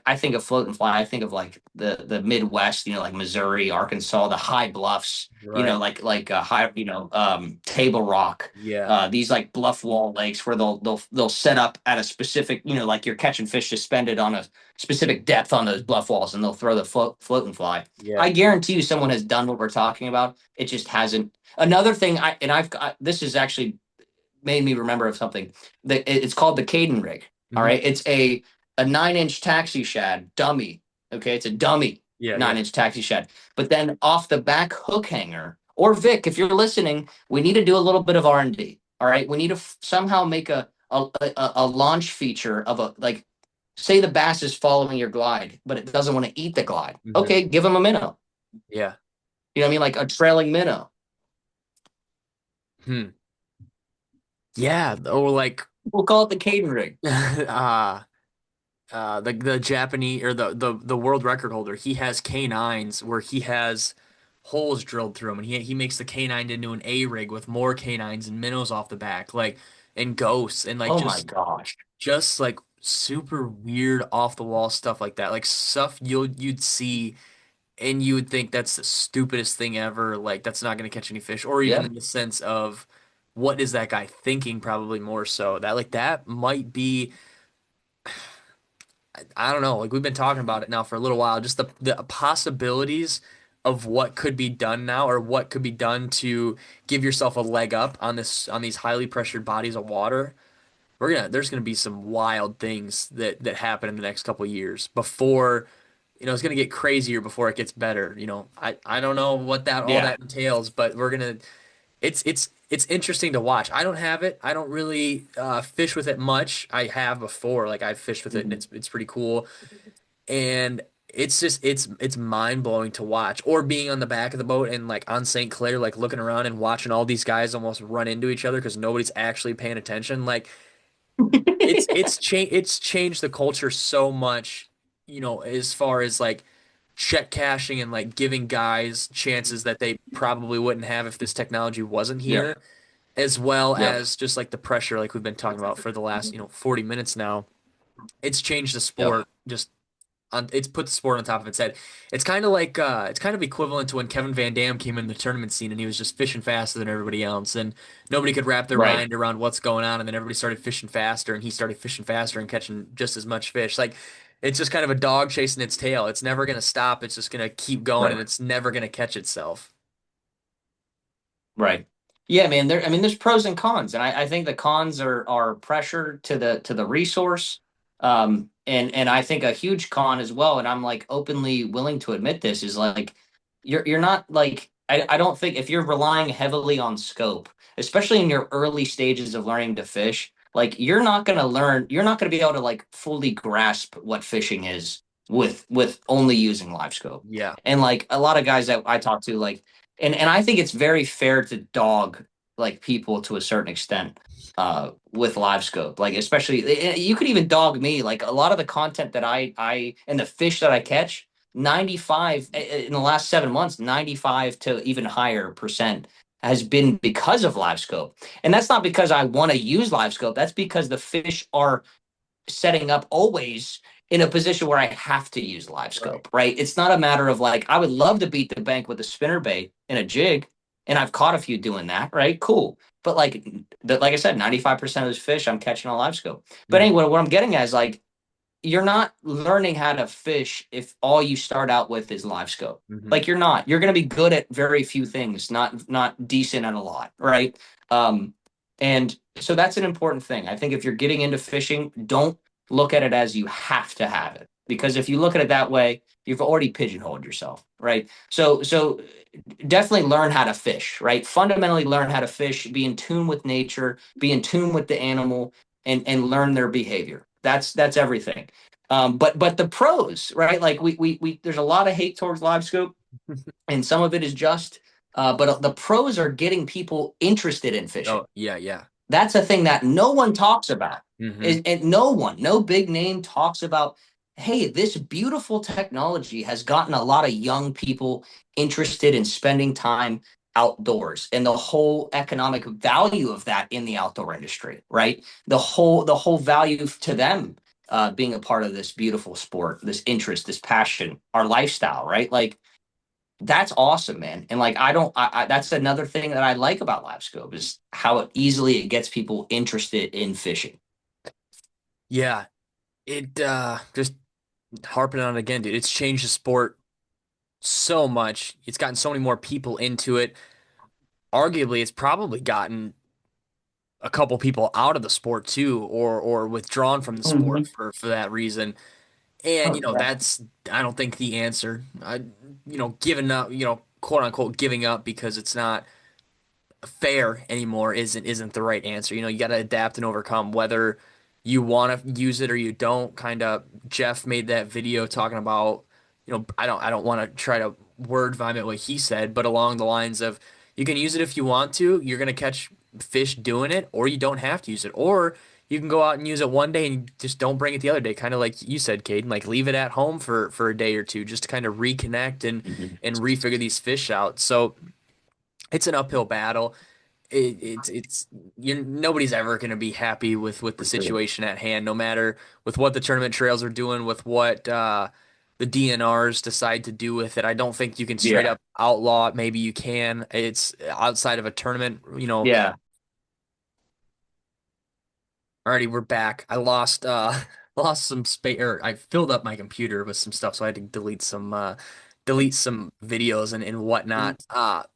I think of float and fly, I think of like the Midwest, like Missouri, Arkansas, the high bluffs, Right. like high, Table Rock, Yeah. these like bluff wall lakes where they'll set up at a specific, like you're catching fish suspended on a specific depth on those bluff walls, and they'll throw the float and fly. Yeah. I guarantee you someone has done what we're talking about. It just hasn't. Another thing I've got, this has actually made me remember of something that it's called the Caden rig. All Hmm. right. It's a 9-inch taxi shad dummy. Okay. It's a dummy Yeah. Yeah. 9-inch taxi shad. But then off the back hook hanger, or Vic, if you're listening, we need to do a little bit of R&D. All right. We need to somehow make a launch feature of a, like, say the bass is following your glide, but it doesn't want to eat the glide. Hmm. Okay. Give him a minnow. Yeah. You know what I mean? Like a trailing minnow. Hmm. Yeah. Or like We'll call it the Caden rig. uh the Japanese or the world record holder, he has canines where he has holes drilled through him and he makes the canine into an A rig with more canines and minnows off the back, like and ghosts and like Oh my gosh. just like super weird off the wall stuff like that. Like stuff you'd see and you would think that's the stupidest thing ever. Like that's not going to catch any fish, or even Yeah. in the sense of what is that guy thinking? Probably more so that like that might be. I don't know. Like we've been talking about it now for a little while. Just the possibilities of what could be done now or what could be done to give yourself a leg up on these highly pressured bodies of water, there's gonna be some wild things that happen in the next couple of years before, it's gonna get crazier before it gets better. I don't know what that all Yeah. that entails, but it's interesting to watch. I don't have it. I don't really fish with it much. I have before, like I've fished with it, and Mhm. it's pretty cool. And it's mind blowing to watch. Or being on the back of the boat and like on St. Clair, like looking around and watching all these guys almost run into each other because nobody's actually paying attention. Like it's changed the culture so much, as far as like check cashing and like giving guys chances that they probably wouldn't have if this technology wasn't Yep. here, as well Yep. as just like the pressure like we've been talking about for the last, 40 minutes now. It's changed the Yep. sport just it's put the sport on top of its head. It's kind of like it's kind of equivalent to when Kevin Van Dam came in the tournament scene and he was just fishing faster than everybody else and nobody could wrap their Right. mind around what's going on, and then everybody started fishing faster and he started fishing faster and catching just as much fish. Like it's just kind of a dog chasing its tail. It's never going to stop. It's just going to keep going and Right. it's never going to catch itself. Right. Yeah, man. I mean, there's pros and cons, and I think the cons are pressure to the resource, and I think a huge con as well. And I'm like openly willing to admit this is like you're not like I don't think if you're relying heavily on scope, especially in your early stages of learning to fish, like you're not gonna be able to like fully grasp what fishing is with only using live scope. Yeah. And like a lot of guys that I talk to, like and I think it's very fair to dog like people to a certain extent with live scope, like especially you could even dog me, like a lot of the content that I and the fish that I catch, 95 in the last 7 months, 95 to even higher percent has been because of live scope. And that's not because I want to use live scope, that's because the fish are setting up always in a position where I have to use live Right. scope, right? It's not a matter of like, I would love to beat the bank with a spinner bait and a jig, and I've caught a few doing that, right? Cool. But like I said, 95% of those fish I'm catching on live scope. But Mm. anyway, what I'm getting at is like, you're not learning how to fish if all you start out with is live scope. Hmm. Like you're not. You're going to be good at very few things, not decent at a lot, right? Um, and so that's an important thing. I think if you're getting into fishing, don't look at it as you have to have it, because if you look at it that way, you've already pigeonholed yourself, right? So definitely learn how to fish, right? Fundamentally learn how to fish, be in tune with nature, be in tune with the animal, and learn their behavior. That's everything. But the pros, right? Like we there's a lot of hate towards live scope, and some of it is just. But the pros are getting people interested in fishing. Oh, yeah, yeah. That's a thing that no one talks about. Hmm. And no one, no big name talks about, hey, this beautiful technology has gotten a lot of young people interested in spending time outdoors and the whole economic value of that in the outdoor industry, right? The whole value to them being a part of this beautiful sport, this interest, this passion, our lifestyle, right? Like that's awesome, man. And like I that's another thing that I like about live scope is how easily it gets people interested in fishing. Yeah. It just harping on it again, dude. It's changed the sport so much. It's gotten so many more people into it. Arguably, it's probably gotten a couple people out of the sport too, or withdrawn from the sport Mhm. for that reason. And Oh, yeah. that's I don't think the answer. Giving up, quote unquote giving up because it's not fair anymore isn't the right answer. You got to adapt and overcome whether you want to use it or you don't. Kind of Jeff made that video talking about, I don't want to try to word vomit what he said, but along the lines of you can use it if you want to. You're going to catch fish doing it, or you don't have to use it. Or you can go out and use it one day and just don't bring it the other day. Kind of like you said, Caden, like leave it at home for a day or two just to kind of reconnect Mhm. and refigure these fish out. So it's an uphill battle. It's nobody's ever going to be happy with the For sure. situation at hand, no matter with what the tournament trails are doing, with what the DNRs decide to do with it. I don't think you can straight Yeah. up outlaw it. Maybe you can. It's outside of a tournament. Yeah. Alrighty, we're back. I lost lost some space, or I filled up my computer with some stuff, so I had to delete some delete some videos and whatnot.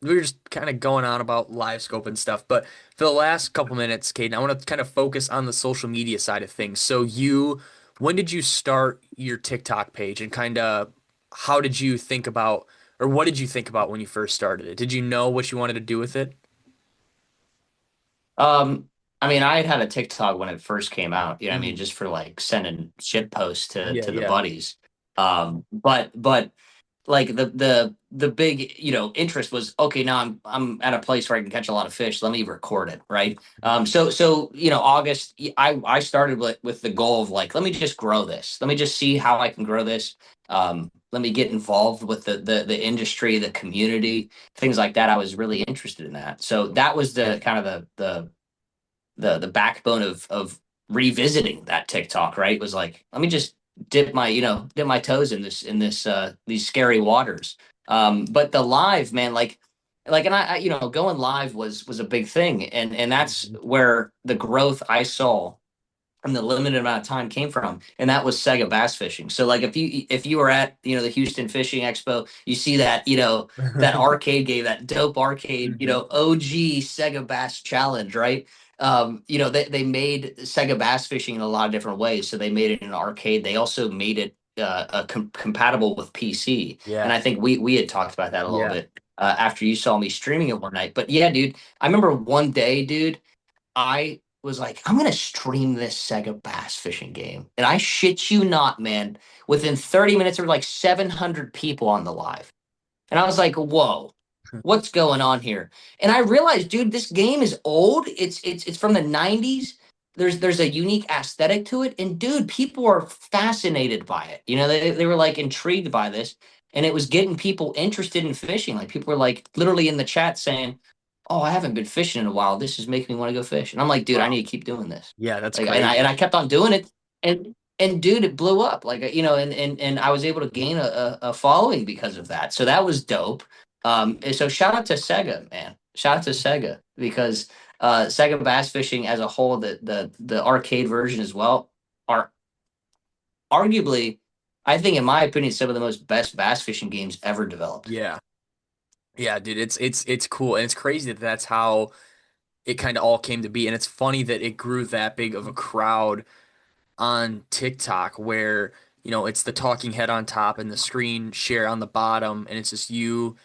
We were just kind of going on about live scope and stuff, but for the last couple minutes, Caden, I want to kind of focus on the social media side of things. So when did you start your TikTok page and kind of how did you think about, or what did you think about when you first started it? Did you know what you wanted to do with it? Um, I mean, I had a TikTok when it first came out, you know what I mean, Mhm. just for like sending shit posts Yeah, to the yeah. buddies. But like the big, interest was okay, now I'm at a place where I can catch a lot of fish. Let me record it, right? So August, I started with the goal of like, let me just grow this. Let me just see how I can grow this. Let me get involved with the industry, the community, things like that. I was really interested in that. So that was Yeah. the kind of the backbone of revisiting that TikTok, right? Was like, let me just dip my toes in this these scary waters. But the live, man, like and going live was a big thing, and that's Mhm. where the growth I saw and the limited amount of time came from, and that was Sega bass fishing. So like if you were at the Houston Fishing Expo, you see that that arcade game, that dope arcade, Mhm. OG Sega Bass Challenge, right? They made Sega bass fishing in a lot of different ways. So they made it in an arcade. They also made it compatible with PC, and Yeah. I think we had talked about that a little Yeah. bit after you saw me streaming it one night. But yeah, dude, I remember one day, dude. I was like, I'm gonna stream this Sega bass fishing game. And I shit you not, man. Within 30 minutes, there were like 700 people on the live. And I was like, whoa, what's going on here? And I realized, dude, this game is old. It's from the 90s. There's a unique aesthetic to it. And dude, people are fascinated by it. They were like intrigued by this. And it was getting people interested in fishing. Like people were like literally in the chat saying, oh, I haven't been fishing in a while. This is making me want to go fish. And I'm like, dude, I Wow. need to keep doing this. Yeah, that's Like, and crazy. I kept on doing it, and dude, it blew up. Like, and I was able to gain a following because of that. So that was dope. And so shout out to Sega, man. Shout out to Sega because Sega Bass Fishing as a whole, the arcade version as well, are arguably, I think, in my opinion, some of the most best bass fishing games ever developed. Yeah. Yeah, dude, it's cool and it's crazy that that's how it kind of all came to be. And it's funny that it grew that big of a crowd on TikTok where, it's the talking head on top and the screen share on the bottom, and it's just you,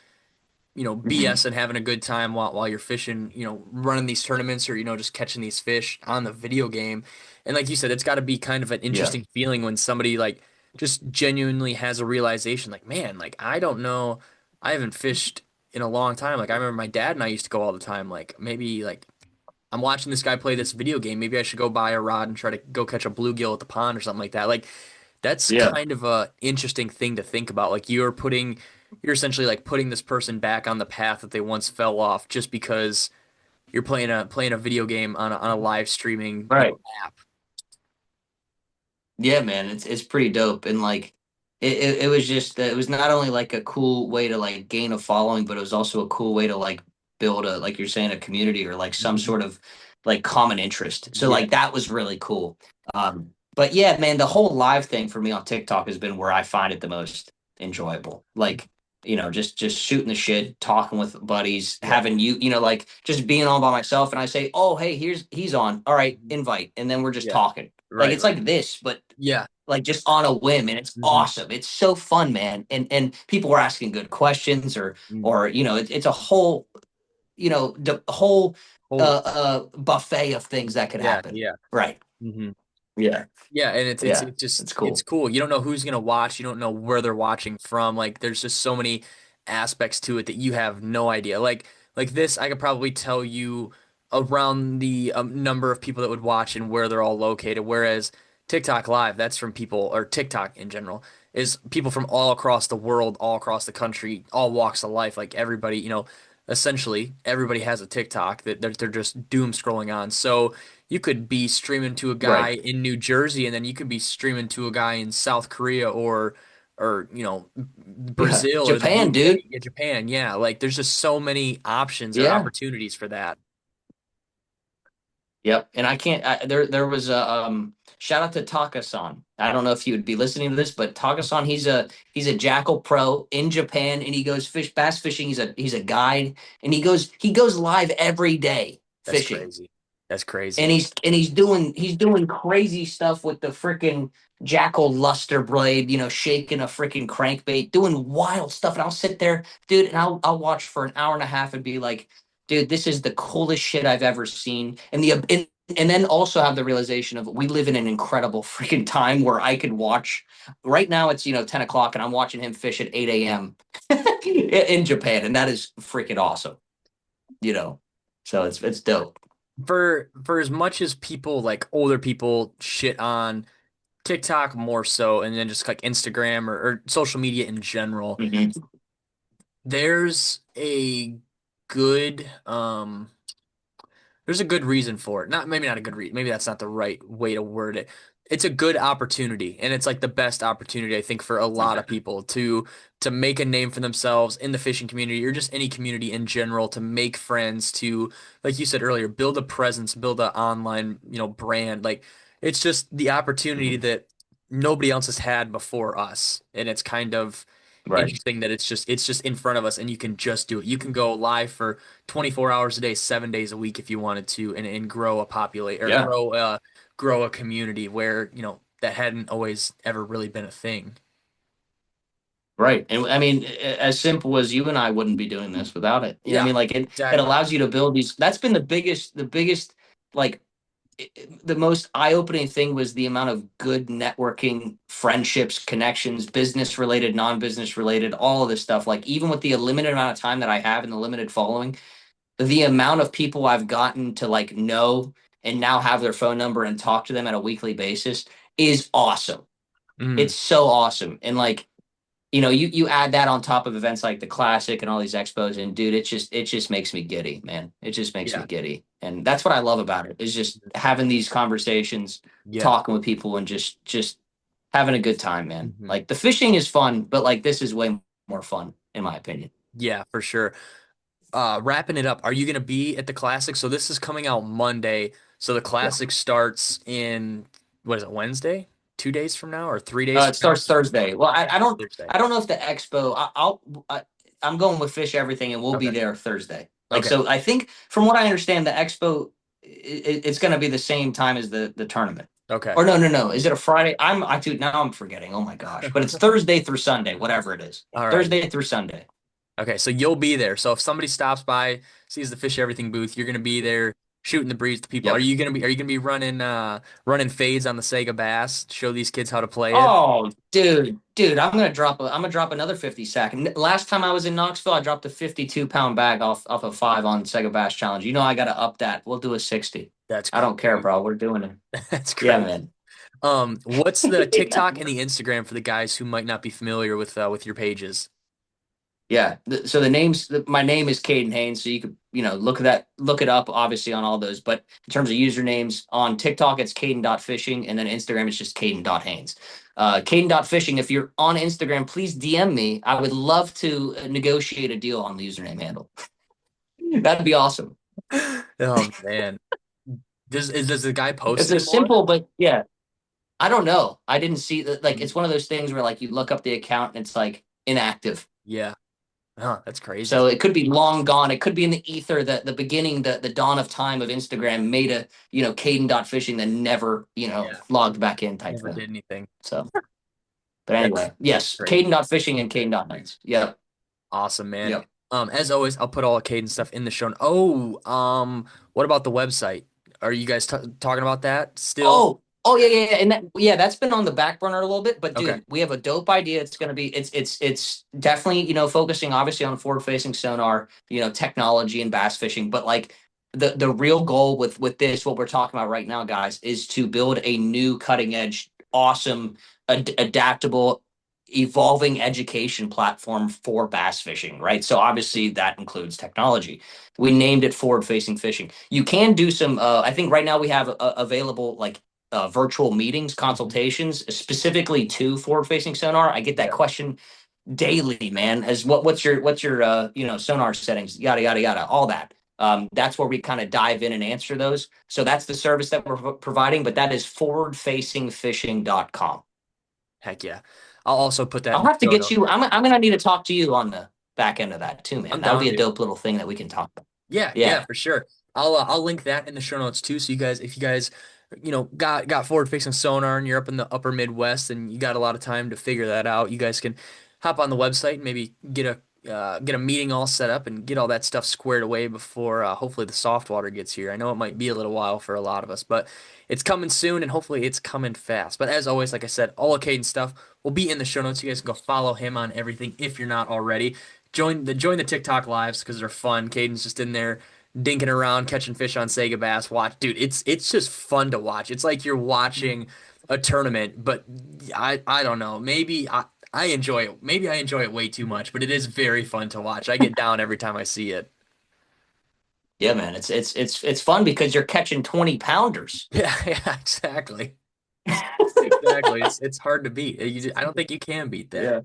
Mhm. BS and having a good time while you're fishing, running these tournaments or, just catching these fish on the video game. And like you said, it's got to be kind of an Yeah. interesting feeling when somebody like just genuinely has a realization like, man, like I don't know, I haven't fished in a long time. Like I remember my dad and I used to go all the time. Like maybe like I'm watching this guy play this video game. Maybe I should go buy a rod and try to go catch a bluegill at the pond or something like that. Like that's Yeah. kind of a interesting thing to think about. Like you're essentially like putting this person back on the path that they once fell off just because you're playing a video game on a live streaming, Right. app. Yeah, man, it's pretty dope, and like it was just it was not only like a cool way to like gain a following, but it was also a cool way to like build a like you're saying a community or like some Mhm. sort of like common interest. So Yeah. like that was really cool. But yeah, man, the whole live thing for me on TikTok has been where I find it the most enjoyable. Like just shooting the shit, talking with buddies, Yeah. having like just being all by myself, and I say, oh hey, he's on. All right, Mhm. invite, and then we're just Yeah. talking. Like Right, it's right. like this, but Yeah. like just on a whim, and it's Hmm. awesome. It's so fun, man. And people were asking good questions, Mm. or it's a whole the whole Whole buffet of things that could yeah, happen. yeah. Right. Hmm. Yeah. Yeah, and it's Yeah. it's just It's it's cool. cool. You don't know who's gonna watch. You don't know where they're watching from. Like there's just so many aspects to it that you have no idea. Like this, I could probably tell you around the number of people that would watch and where they're all located. Whereas TikTok Live, that's from people or TikTok in general is people from all across the world, all across the country, all walks of life. Like everybody, essentially everybody has a TikTok that they're just doom scrolling on. So you could be streaming to a guy Right. in New Jersey, and then you could be streaming to a guy in South Korea or Yeah. Brazil or the Japan, UK, dude. yeah, Japan. Yeah, like there's just so many options or Yeah. opportunities for that. Yep. And I can't. There was a shout out to Taka-san. I don't know if you would be listening to this, but Taka-san, he's a Jackal pro in Japan, and he goes bass fishing. He's a guide, and he goes live every day That's fishing, crazy. That's and crazy. he's doing crazy stuff with the freaking Jackal luster blade, shaking a freaking crankbait, doing wild stuff. And I'll sit there, dude, and I'll watch for an hour and a half and be like, dude, this is the coolest shit I've ever seen. And then also have the realization of we live in an incredible freaking time where I could watch. Right now it's 10 o'clock and I'm watching him fish at 8 a.m. in Japan, and that is freaking awesome. You know, so it's dope. For as much as people like older people shit on TikTok more so, and then just like Instagram or social media in general, Mhm. there's a good there's a good reason for it. Not maybe not a good reason. Maybe that's not the right way to word it. It's a good opportunity, and it's like the best opportunity I think for a lot of people to make a name for themselves in the fishing community or just any community in general, to make friends, to like you said earlier, build a presence, build an online, brand. Like it's just the opportunity that nobody else has had before us, and it's kind of Right. interesting that it's just in front of us and you can just do it. You can go live for 24 hours a day, 7 days a week if you wanted to, and grow a populate or Yeah. grow a community where, that hadn't always ever really been a thing. Right. And I mean, as simple as you and I wouldn't be doing this without it. You know what I Yeah, mean? Like it exactly. allows you to build these. That's been the biggest, like the most eye-opening thing was the amount of good networking, friendships, connections, business related, non-business related, all of this stuff. Like even with the limited amount of time that I have and the limited following, the amount of people I've gotten to like know and now have their phone number and talk to them at a weekly basis is awesome. Mm, It's so awesome. And like you add that on top of events like the classic and all these expos, and dude, it just makes me giddy, man. It just makes me yeah. giddy. And that's what I love about it, is just having these conversations, Yeah. talking with people, and just having a good time, man. Hmm. Like the fishing is fun, but like this is way more fun in my opinion. Yeah, for sure. Wrapping it up, are you going to be at the Classic? So this is coming out Monday. So the Yeah. Classic starts in, what is it, Wednesday? 2 days from now or 3 days It from now? starts Thursday. Well, I don't Thursday. I don't know if the expo. I'm going with Fish Everything, and we'll be Okay. there Thursday. Like Okay. so, I think from what I understand, the expo it's going to be the same time as the tournament. Okay. Or no. Is it a Friday? Dude, now I'm forgetting. Oh my gosh! But it's Thursday through Sunday, whatever it is. All right. Thursday through Sunday. Okay, so you'll be there. So if somebody stops by, sees the Fish Everything booth, you're gonna be there shooting the breeze to people. Are Yep. you gonna be are you gonna be running fades on the Sega Bass, show these kids how to play it? Oh, dude, I'm gonna drop another 50 sack. And last time I was in Knoxville, I dropped a 52-pound bag off of five on Sega Bass Challenge. I gotta up that. We'll do a 60. That's I don't care, crazy. bro. We're doing it. That's Yeah, crazy. man. What's the TikTok and the Instagram for the guys who might not be familiar with your pages? Yeah. So my name is Caden.Haines. So you could, look it up obviously on all those. But in terms of usernames on TikTok, it's Caden.fishing. And then Instagram, it's just Caden.Haines. Caden.fishing, if you're on Instagram, please DM me. I would love to negotiate a deal on the username handle. That'd be awesome. Oh man. Does the guy post It's a anymore? simple, but yeah, I don't know. I didn't see that. Like, Mm, it's one of those things where like you look up the account and it's like inactive. yeah. Huh, that's crazy. So it could be long gone. It could be in the ether, the beginning, the dawn of time of Instagram made a, Caden.fishing that never, Yeah. logged back in type Never thing. did anything. So, but That's anyway, yes, crazy. Caden.fishing and Caden.Nights. Yep. Awesome, man. Yep. As always, I'll put all the Caden stuff in the show. What about the website? Are you guys t talking about that still? Oh, yeah. And that's been on the back burner a little bit, but Okay. dude, we have a dope idea. It's going to be, it's definitely, focusing obviously on forward facing sonar, technology and bass fishing, but like, the real goal with this, what we're talking about right now, guys, is to build a new cutting edge, awesome, adaptable, evolving education platform for bass fishing, right? So obviously that includes technology. We named it forward facing fishing. You can do some, I think right now we have available like virtual meetings, Mhm. consultations, specifically to forward facing sonar. I get that Yeah. question daily, man, as what's your sonar settings, yada yada yada, all that. That's where we kind of dive in and answer those. So that's the service that we're providing, but that is forwardfacingfishing.com. Heck yeah. I'll also put that I'll in the have to show get notes. you. I'm gonna need to talk to you on the back end of that too, man. I'm That would down, be a dude. dope little thing that we can talk about. Yeah, Yeah, for sure. I'll link that in the show notes too. So you guys, if you guys, got forward facing sonar and you're up in the upper Midwest and you got a lot of time to figure that out, you guys can hop on the website and maybe get a meeting all set up and get all that stuff squared away before hopefully the soft water gets here. I know it might be a little while for a lot of us, but it's coming soon and hopefully it's coming fast. But as always, like I said, all of Caden stuff will be in the show notes. You guys can go follow him on everything if you're not already. Join the TikTok lives because they're fun. Caden's just in there dinking around catching fish on Sega Bass. Watch, dude, it's just fun to watch. It's like you're watching a tournament, but I don't know. I enjoy it. Maybe I enjoy it way too much, but it is very fun to watch. I get down every time I see it. yeah, man. It's fun because you're catching 20 pounders. Yeah, yeah, exactly. Exactly. It's hard to beat. I don't think you can beat that. Yeah.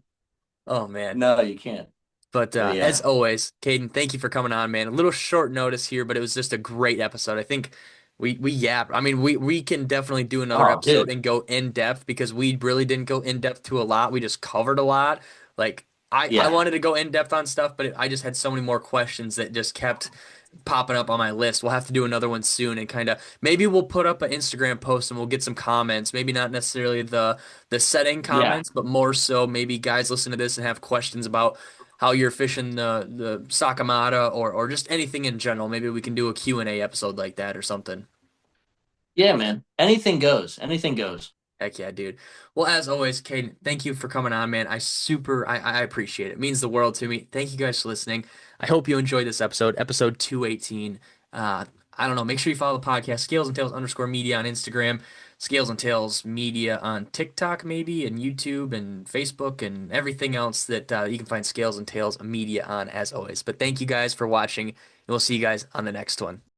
Oh man. No, you can't. But But as yeah. always, Caden, thank you for coming on, man. A little short notice here, but it was just a great episode. I think we yapped. I mean, we can definitely do another Oh, episode dude. and go in depth because we really didn't go in depth to a lot. We just covered a lot. Like I Yeah. wanted to go in depth on stuff, but I just had so many more questions that just kept popping up on my list. We'll have to do another one soon and kind of maybe we'll put up an Instagram post and we'll get some comments. Maybe not necessarily the setting Yeah. comments, but more so maybe guys listen to this and have questions about how you're fishing the Sakamata or just anything in general. Maybe we can do a Q&A episode like that or something. Yeah, man. Anything goes. Anything goes. Heck yeah, dude. Well, as always, Caden, thank you for coming on, man. I appreciate it. It means the world to me. Thank you guys for listening. I hope you enjoyed this episode 218. I don't know. Make sure you follow the podcast, Scales and Tails underscore media on Instagram, Scales and Tails media on TikTok, maybe, and YouTube and Facebook and everything else that you can find Scales and Tails media on, as always. But thank you guys for watching, and we'll see you guys on the next one.